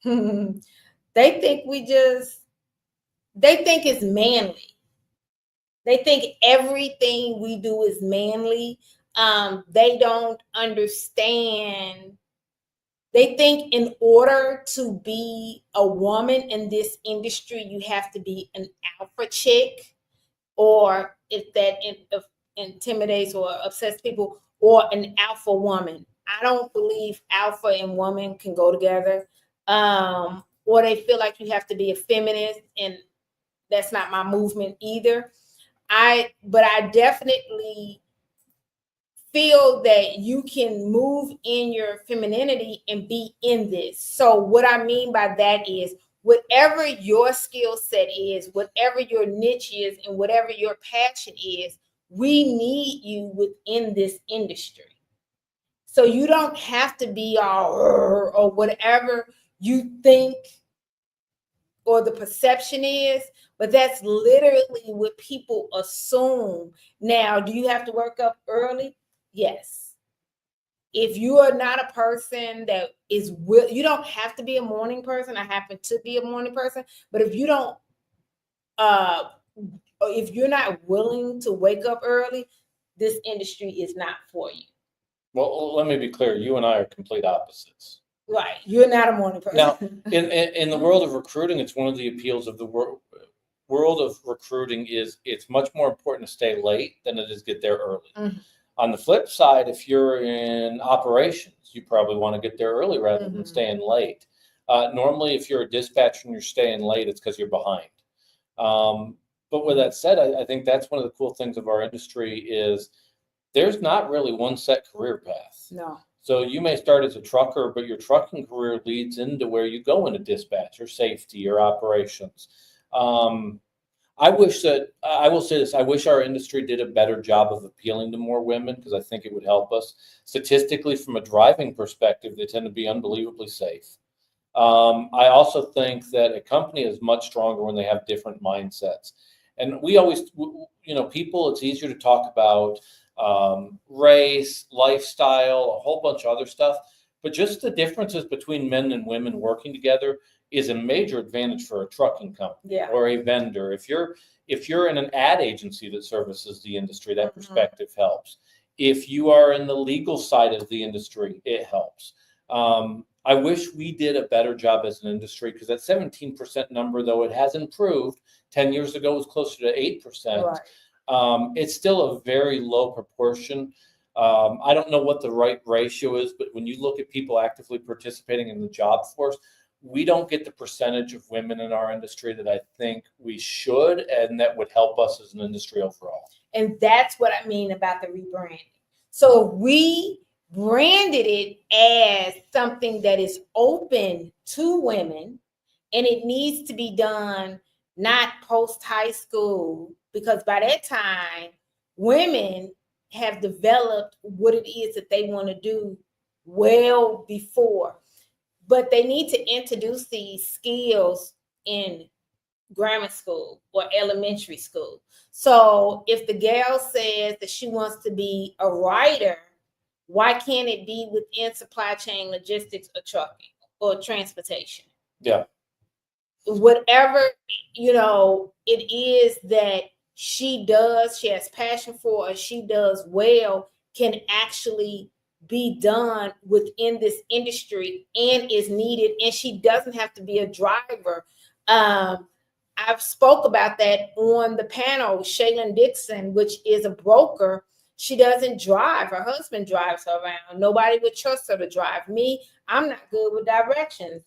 They think it's manly. They think everything we do is manly. They don't understand. They think in order to be a woman in this industry, you have to be an alpha chick, or if that intimidates or upsets people, or an alpha woman. I don't believe alpha and woman can go together. Or they feel like you have to be a feminist, and that's not my movement either. But I definitely feel that you can move in your femininity and be in this. So what I mean by that is, whatever your skill set is, whatever your niche is, and whatever your passion is, we need you within this industry. So you don't have to be all or whatever you think or the perception is, but that's literally what people assume. Now, do you have to work up early? Yes. If you are not a person that is you don't have to be a morning person. I happen to be a morning person, but if you don't, if you're not willing to wake up early, this industry is not for you. Well, let me be clear. You and I are complete opposites. Right. You're not a morning person. Now, in the world of recruiting, it's one of the appeals of the world of recruiting is it's much more important to stay late than it is get there early. Mm-hmm. On the flip side, if you're in operations, you probably want to get there early rather than staying late. Normally, if you're a dispatcher and you're staying late, it's because you're behind. But with that said, I think that's one of the cool things of our industry is there's not really one set career path. No. So you may start as a trucker, but your trucking career leads into where you go into dispatch or safety or operations. I wish that, I will say this, I wish our industry did a better job of appealing to more women because I think it would help us. Statistically, from a driving perspective, they tend to be unbelievably safe. I also think that a company is much stronger when they have different mindsets. And we always, people, it's easier to talk about race, lifestyle, a whole bunch of other stuff. But just the differences between men and women working together is a major advantage for a trucking company or a vendor. If you're in an ad agency that services the industry, that perspective helps. If you are in the legal side of the industry, it helps. I wish we did a better job as an industry because that 17% number, though it has improved, 10 years ago was closer to 8%. Right. It's still a very low proportion. I don't know what the right ratio is, but when you look at people actively participating in the job force, we don't get the percentage of women in our industry that I think we should, and that would help us as an industry overall. And that's what I mean about the rebranding. So we branded it as something that is open to women, and it needs to be done not post high school, because by that time, women have developed what it is that they want to do well before. But they need to introduce these skills in grammar school or elementary school. So if the gal says that she wants to be a writer, why can't it be within supply chain logistics or trucking or transportation? Yeah. Whatever, it is that she does, she has passion for, or she does well, can actually be done within this industry and is needed. And she doesn't have to be a driver. I've spoke about that on the panel. Shaylin Dixon, which is a broker, she doesn't drive. Her husband drives her around. Nobody would trust her to drive. Me, I'm not good with directions.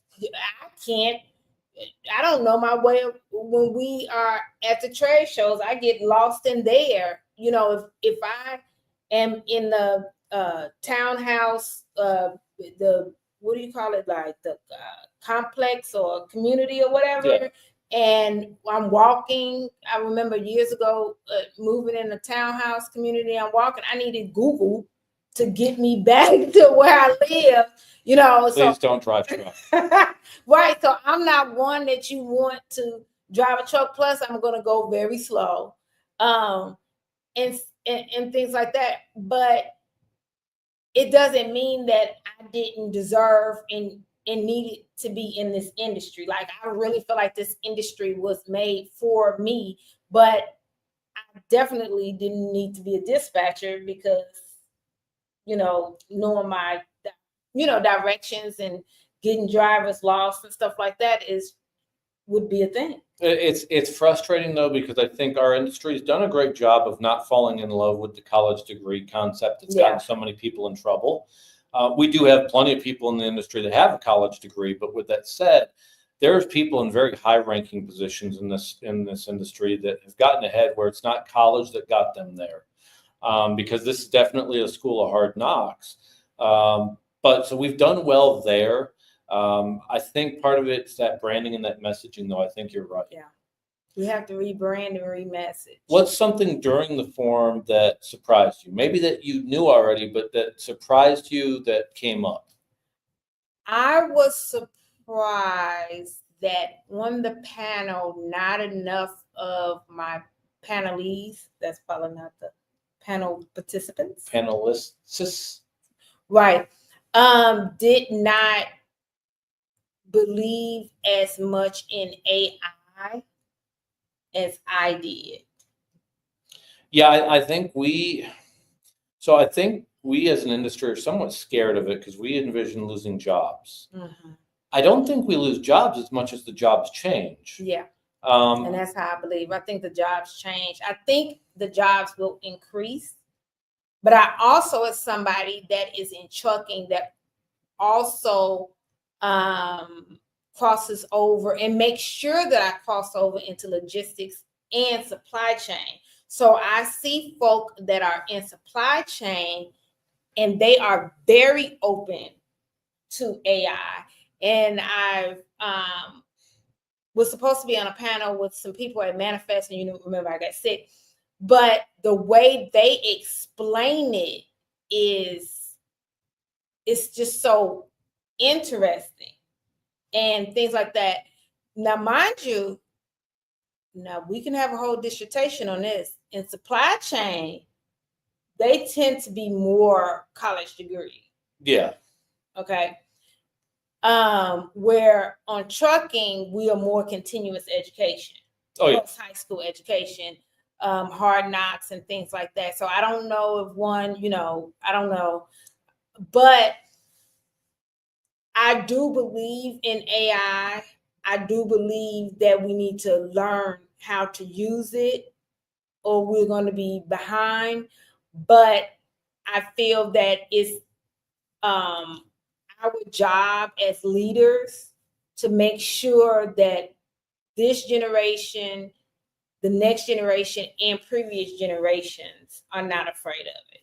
I don't know my way. When we are at the trade shows, I get lost in there. You know, if I am in the townhouse, the what do you call it, like the complex or community or whatever, Yeah. and I'm walking. I remember years ago moving in a townhouse community. I'm walking. I needed Google to get me back to where I live. You know, Please don't drive truck. right. So I'm not one that you want to drive a truck. Plus, I'm going to go very slow, and things like that. But it doesn't mean that I didn't deserve and needed to be in this industry. Like, I really feel like this industry was made for me, but I definitely didn't need to be a dispatcher because, you know, knowing my, you know, directions and getting drivers lost and stuff like that would be a thing. It's frustrating though, because I think our industry has done a great job of not falling in love with the college degree concept. It's gotten so many people in trouble. We do have plenty of people in the industry that have a college degree, but with that said, there's people in very high-ranking positions in this industry that have gotten ahead where it's not college that got them there, because this is definitely a school of hard knocks. But so we've done well there. I think part of it's that branding and that messaging, though. I think you're right. Yeah. We have to rebrand and remessage. What's something during the forum that surprised you? Maybe that you knew already, but that surprised you that came up? I was surprised that on the panel, not enough of my panelists, that's probably not the panel participants. Panelists. Right. Did not believe as much in AI as I did. Yeah, I think we as an industry are somewhat scared of it because we envision losing jobs. Mm-hmm. I don't think we lose jobs as much as the jobs change. Yeah. And that's how I believe. I think the jobs change. I think the jobs will increase. But I also, as somebody that is in trucking, that also crosses over and makes sure that I cross over into logistics and supply chain. So I see folk that are in supply chain and they are very open to AI. And I was supposed to be on a panel with some people at Manifest, and you remember I got sick. But the way they explain it it's just so interesting and things like that. Now, mind you, now we can have a whole dissertation on this. In supply chain, they tend to be more college degree. Yeah. Okay. Where on trucking, we are more continuous education. Oh, yeah. High school education, hard knocks and things like that. So I don't know if one, I don't know. But I do believe in AI. I do believe that we need to learn how to use it or we're going to be behind. But I feel that it's our job as leaders to make sure that this generation, the next generation, and previous generations are not afraid of it.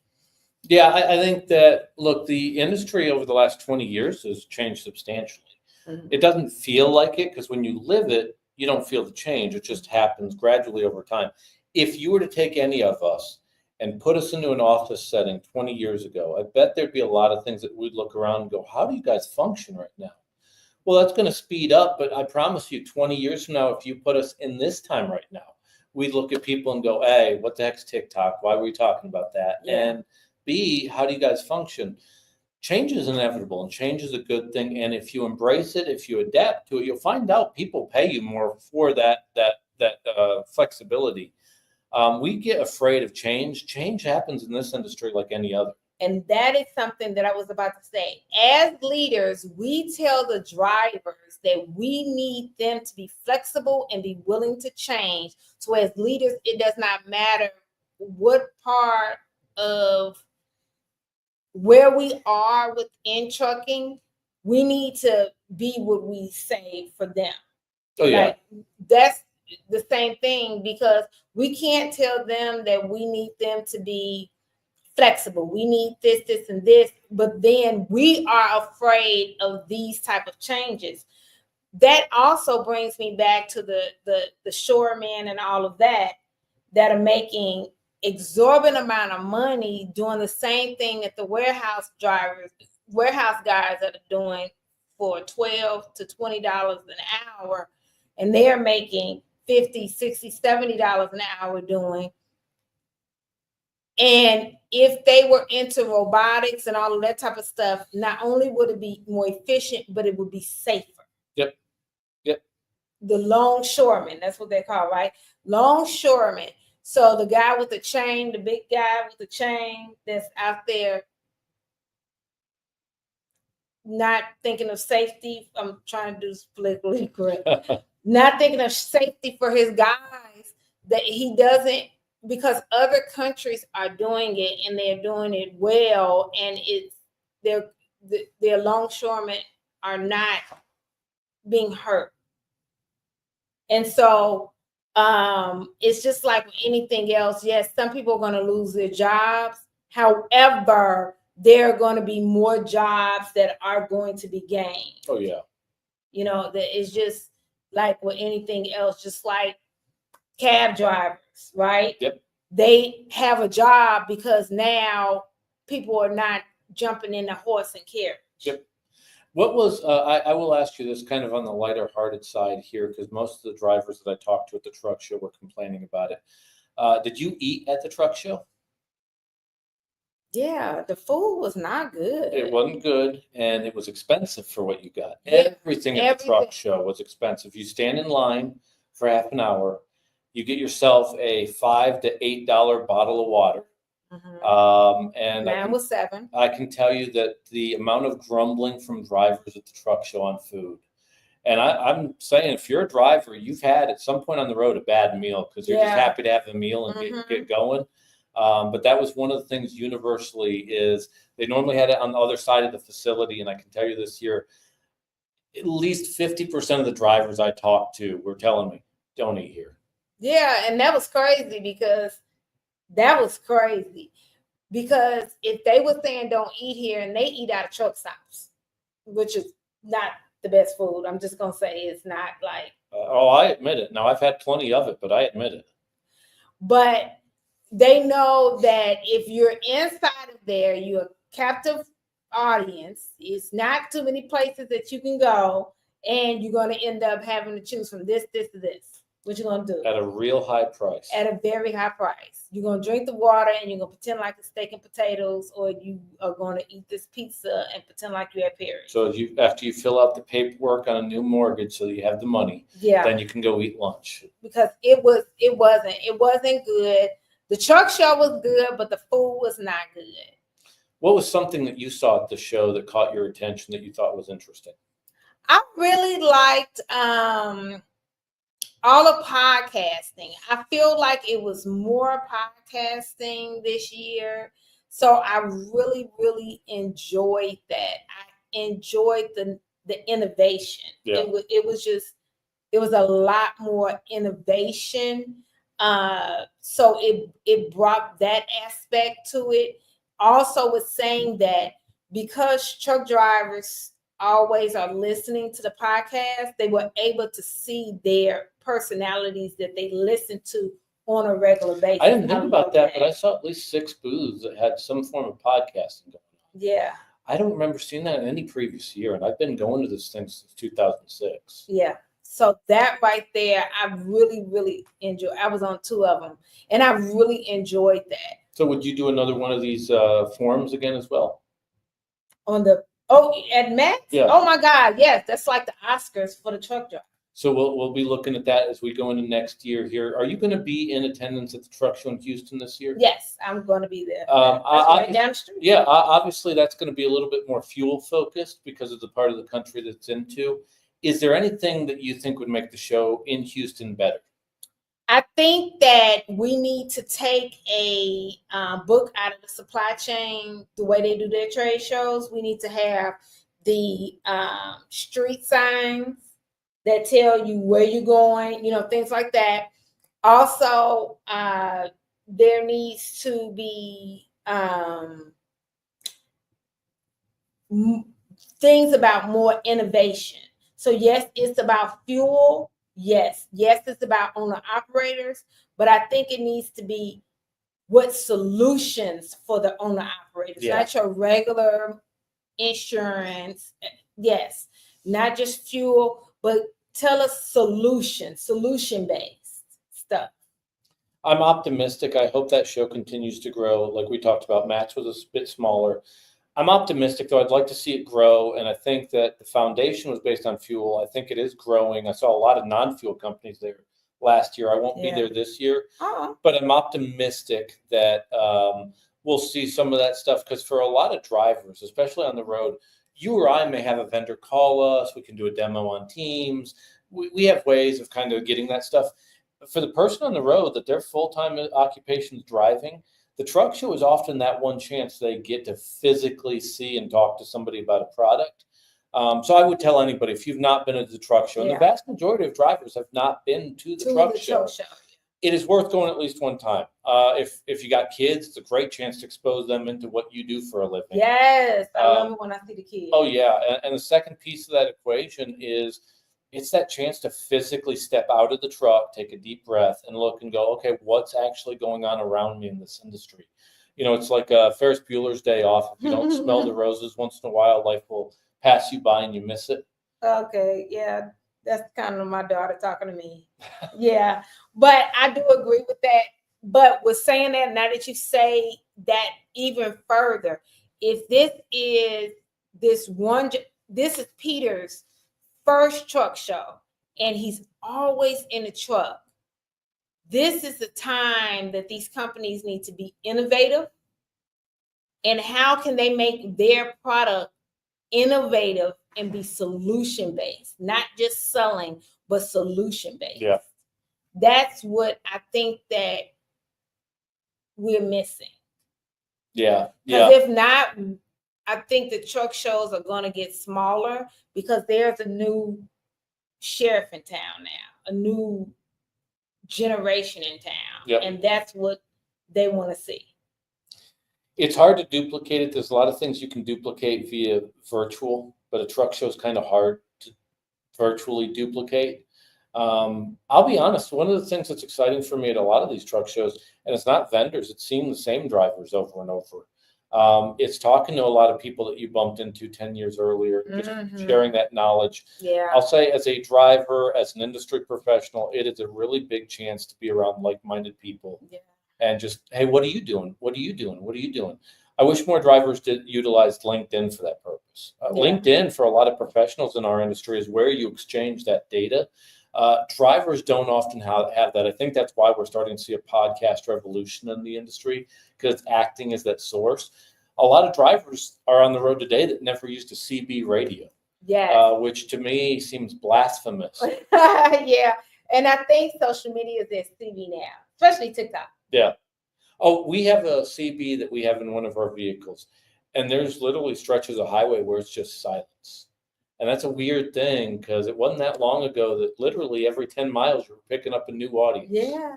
Yeah, I think that, look, the industry over the last 20 years has changed substantially. Mm-hmm. It doesn't feel like it because when you live it, you don't feel the change. It just happens gradually over time. If you were to take any of us and put us into an office setting 20 years ago, I bet there'd be a lot of things that we'd look around and go, how do you guys function right now? Well, that's going to speed up, but I promise you 20 years from now, if you put us in this time right now, we look at people and go, hey, what the heck's TikTok? Why were we talking about that? Yeah. And B, how do you guys function? Change is inevitable and change is a good thing. And if you embrace it, if you adapt to it, you'll find out people pay you more for that flexibility. We get afraid of change. Change happens in this industry like any other. And that is something that I was about to say. As leaders, we tell the drivers that we need them to be flexible and be willing to change. So as leaders, it does not matter what part of where we are within trucking, we need to be what we say for them. Oh, yeah. Like, that's the same thing, because we can't tell them that we need them to be flexible. We need this, this, and this, but then we are afraid of these type of changes. That also brings me back to the shoremen and all of that are making exorbitant amount of money doing the same thing that the warehouse guys are doing for $12 to $20 an hour, and they're making $50, $60, $70 an hour doing. And if they were into robotics and all of that type of stuff, not only would it be more efficient, but it would be safer. Yep. The longshoremen, that's what they're called, right? Longshoremen. So the guy with the chain, the big guy with the chain that's out there not thinking of safety. I'm trying to do this politically correct. Not thinking of safety for his guys, that he doesn't, because other countries are doing it and they're doing it well, and it's their longshoremen are not being hurt. And so it's just like anything else. Yes, some people are going to lose their jobs. However, there are going to be more jobs that are going to be gained. Oh, yeah. You know, that is just like with anything else, just like cab drivers, right? Yep. They have a job because now people are not jumping in the horse and carriage. Yep. What was, I will ask you this kind of on the lighter hearted side here, because most of the drivers that I talked to at the truck show were complaining about it. Did you eat at the truck show? Yeah, the food was not good. It wasn't good, and it was expensive for what you got. Yeah, everything at the truck show was expensive. You stand in line for half an hour, you get yourself a $5 to $8 bottle of water. And mine was $7. I can tell you that the amount of grumbling from drivers at the truck show on food. And I'm saying, if you're a driver, you've had at some point on the road a bad meal, because you're just happy to have a meal and get going. But that was one of the things universally is they normally had it on the other side of the facility. And I can tell you this year, at least 50% of the drivers I talked to were telling me, don't eat here. Yeah, and that was crazy, because if they were saying don't eat here and they eat out of truck stops, which is not the best food, I'm just going to say it's not like. I admit it. Now, I've had plenty of it, but I admit it. But they know that if you're inside of there, you're a captive audience. It's not too many places that you can go, and you're going to end up having to choose from this, this, to this. What you going to do? At a real high price. At a very high price. You're going to drink the water and you're going to pretend like it's steak and potatoes, or you are going to eat this pizza and pretend like you have Perry. So after you fill out the paperwork on a new mortgage so you have the money, then you can go eat lunch. Because it wasn't good. The truck show was good, but the food was not good. What was something that you saw at the show that caught your attention that you thought was interesting? I really liked all of podcasting. I feel like it was more podcasting this year. So I really, really enjoyed that. I enjoyed the innovation. Yeah. It was a lot more innovation. So it brought that aspect to it. Also was saying that because truck drivers always are listening to the podcast, they were able to see their personalities that they listen to on a regular basis. I didn't think about that, but I saw at least 6 booths that had some form of podcasting going on. Yeah. I don't remember seeing that in any previous year, and I've been going to this thing since 2006. Yeah. So that right there, I really, really enjoyed. I was on 2 of them, and I really enjoyed that. So would you do another one of these forums again as well? At Max? Yeah. Oh my God, yes. That's like the Oscars for the truck driver. So we'll be looking at that as we go into next year here. Are you going to be in attendance at the truck show in Houston this year? Yes, I'm going to be there. That's right down the street. Yeah, obviously that's going to be a little bit more fuel focused because of the part of the country that's into. Is there anything that you think would make the show in Houston better? I think that we need to take a book out of the supply chain, the way they do their trade shows. We need to have the street signs that tell you where you're going, things like that. Also, there needs to be things about more innovation. So yes, it's about fuel. Yes, it's about owner operators, but I think it needs to be what solutions for the owner operators, not your regular insurance. Yes, not just fuel, but tell us solution-based stuff. I'm optimistic. I hope that show continues to grow. Like we talked about, Matt's was a bit smaller. I'm optimistic, though. I'd like to see it grow, and I think that the foundation was based on fuel. I think it is growing. I saw a lot of non-fuel companies there last year. I won't be there this year, but I'm optimistic that we'll see some of that stuff, because for a lot of drivers, especially on the road, you or I may have a vendor call us. We can do a demo on Teams. We have ways of kind of getting that stuff. For the person on the road that their full-time occupation is driving, the truck show is often that one chance they get to physically see and talk to somebody about a product. So I would tell anybody, if you've not been to the truck show, and the vast majority of drivers have not been to the truck show, it is worth going at least one time. If you got kids, it's a great chance to expose them into what you do for a living. Yes, I love it when I see the kids. Oh, yeah. And the second piece of that equation is it's that chance to physically step out of the truck, take a deep breath, and look and go, okay, what's actually going on around me in this industry? It's like Ferris Bueller's Day Off. If you don't smell the roses once in a while, life will pass you by and you miss it. Okay, yeah, that's kind of my daughter talking to me. Yeah, but I do agree with that. But with saying that, now that you say that even further, if this is Peter's first truck show, and he's always in a truck, this is the time that these companies need to be innovative. And how can they make their product innovative and be solution-based, not just selling, but solution-based? Yeah. That's what I think that we're missing. Yeah. Because if not, I think the truck shows are going to get smaller, because there's a new sheriff in town now, a new generation in town, and that's what they want to see. It's hard to duplicate it. There's a lot of things you can duplicate via virtual, but a truck show is kind of hard to virtually duplicate. I'll be honest, one of the things that's exciting for me at a lot of these truck shows, and it's not vendors, it's seeing the same drivers over and over. It's talking to a lot of people that you bumped into 10 years earlier, just sharing that knowledge. Yeah. I'll say, as a driver, as an industry professional, it is a really big chance to be around like-minded people. Yeah. And just, hey, what are you doing? What are you doing? What are you doing? I wish more drivers did utilize LinkedIn for that purpose. LinkedIn, for a lot of professionals in our industry, is where you exchange that data. Drivers don't often have that. I think that's why we're starting to see a podcast revolution in the industry, because it's acting as that source. A lot of drivers are on the road today that never used a CB radio, which to me seems blasphemous. Yeah, and I think social media is at CB now, especially TikTok. Yeah. Oh, we have a CB that we have in one of our vehicles, and there's literally stretches of highway where it's just silence. And that's a weird thing, because it wasn't that long ago that literally every 10 miles you were picking up a new audience. Yeah,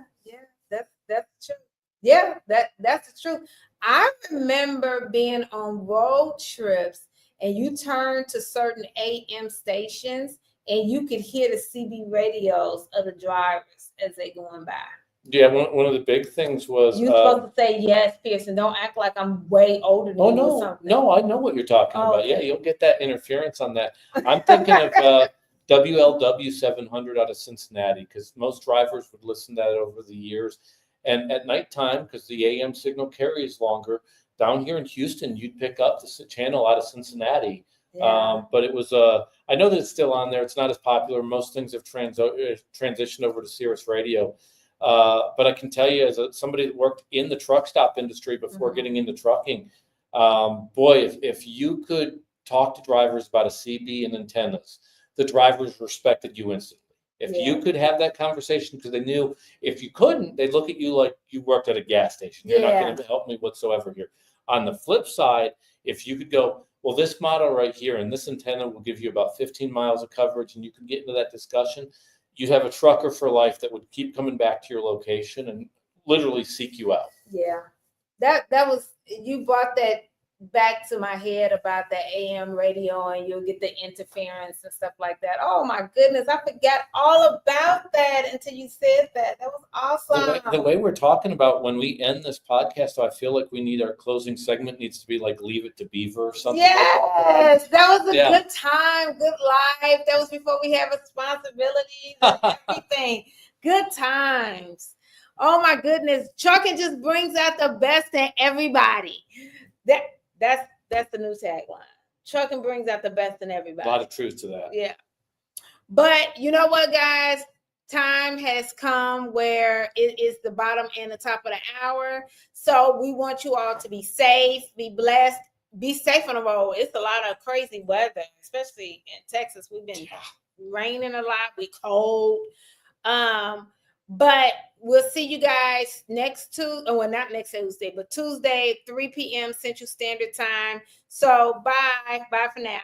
that's true. Yeah, that's the truth. I remember being on road trips, and you turn to certain AM stations, and you could hear the CB radios of the drivers as they going by. Yeah, one of the big things was you're supposed to say yes, Pierson. Don't act like I'm way older than you or something. No, I know what you're talking about. Okay. Yeah, you'll get that interference on that. I'm thinking of WLW 700 out of Cincinnati, because most drivers would listen to that over the years. And at nighttime, because the AM signal carries longer, down here in Houston, you'd pick up the channel out of Cincinnati Yeah. But it was I know that it's still on there. It's not as popular. Most things have transitioned over to Sirius Radio. But I can tell you, as somebody that worked in the truck stop industry before getting into trucking, boy, if you could talk to drivers about a CB and antennas, the drivers respected you instantly. If you could have that conversation, because they knew if you couldn't, they'd look at you like you worked at a gas station. You're not going to help me whatsoever here. On the flip side, if you could go, well, this model right here and this antenna will give you about 15 miles of coverage, and you can get into that discussion, you'd have a trucker for life that would keep coming back to your location and literally seek you out. Yeah. That was, you brought that back to my head about the AM radio, and you'll get the interference and stuff like that. Oh my goodness, I forgot all about that until you said that. That was awesome. The way we're talking about when we end this podcast, I feel like we need our closing segment needs to be like Leave It to Beaver or something. Yes, that was a good time, good life. That was before we had responsibilities and everything. Good times. Oh my goodness, trucking just brings out the best in everybody. That's the new tagline. Trucking brings out the best in everybody. A lot of truth to that. Yeah. But you know what, guys? Time has come where it is the bottom and the top of the hour. So we want you all to be safe, be blessed, be safe on the road. It's a lot of crazy weather, especially in Texas. We've been raining a lot. We cold. But we'll see you guys next Tuesday. Well, not next Tuesday, but Tuesday, 3 p.m. Central Standard Time. So bye. Bye for now.